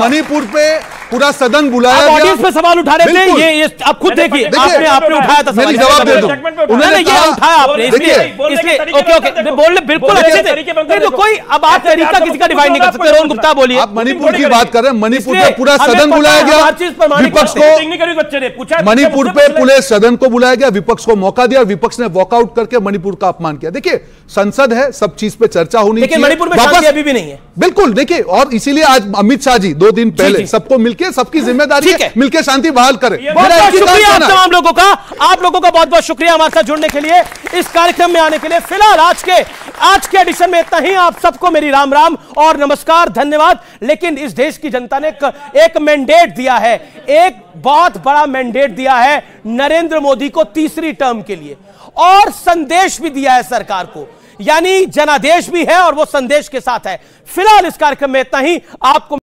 मणिपुर पे पूरा सदन बुलाया गया। ऑडियंस पे सवाल उठा रहे थे, ये आप खुद देखिए, आपने उठाया था सवाल। जवाब दे दो, उन्होंने ये उठाया आपने, इसलिए ओके बोल बिल्कुल अच्छे से। तो कोई अब आप तरीका किसी का डिफाइन नहीं कर सकते। रोहन गुप्ता बोलिए। आप मणिपुर की बात कर रहे हैं, मणिपुर पे पूरा सदन बुलाया गया, विपक्ष को मणिपुर पे पूरे सदन को बुलाया गया, विपक्ष को मौका दिया, विपक्ष ने वॉकआउट करके मणिपुर का अपमान किया। देखिए संसद है, सब चीज पे चर्चा होनी चाहिए। मणिपुर में शांति अभी भी नहीं है। बिल्कुल, देखिए, और इसीलिए आज अमित शाह जी 2 दिन पहले सबको मिलकर, सबकी जिम्मेदारी है मिलकर शांति बहाल करें। बहुत शुक्रिया आप तमाम लोगों का, आप लोगों का बहुत बहुत शुक्रिया हमारे साथ जुड़ने के लिए, इस कार्यक्रम में आने के लिए। फिलहाल आज के एडिशन में इतना ही। आप सबको मेरी राम राम और नमस्कार, धन्यवाद। लेकिन इस देश की जनता ने एक मैंडेट दिया है, एक बहुत बड़ा मैंडेट दिया है नरेंद्र मोदी को तीसरी टर्म के लिए, और संदेश भी दिया है सरकार को, यानी जनादेश भी है और वो संदेश के साथ है। फिलहाल इस कार्यक्रम में इतना ही। आपको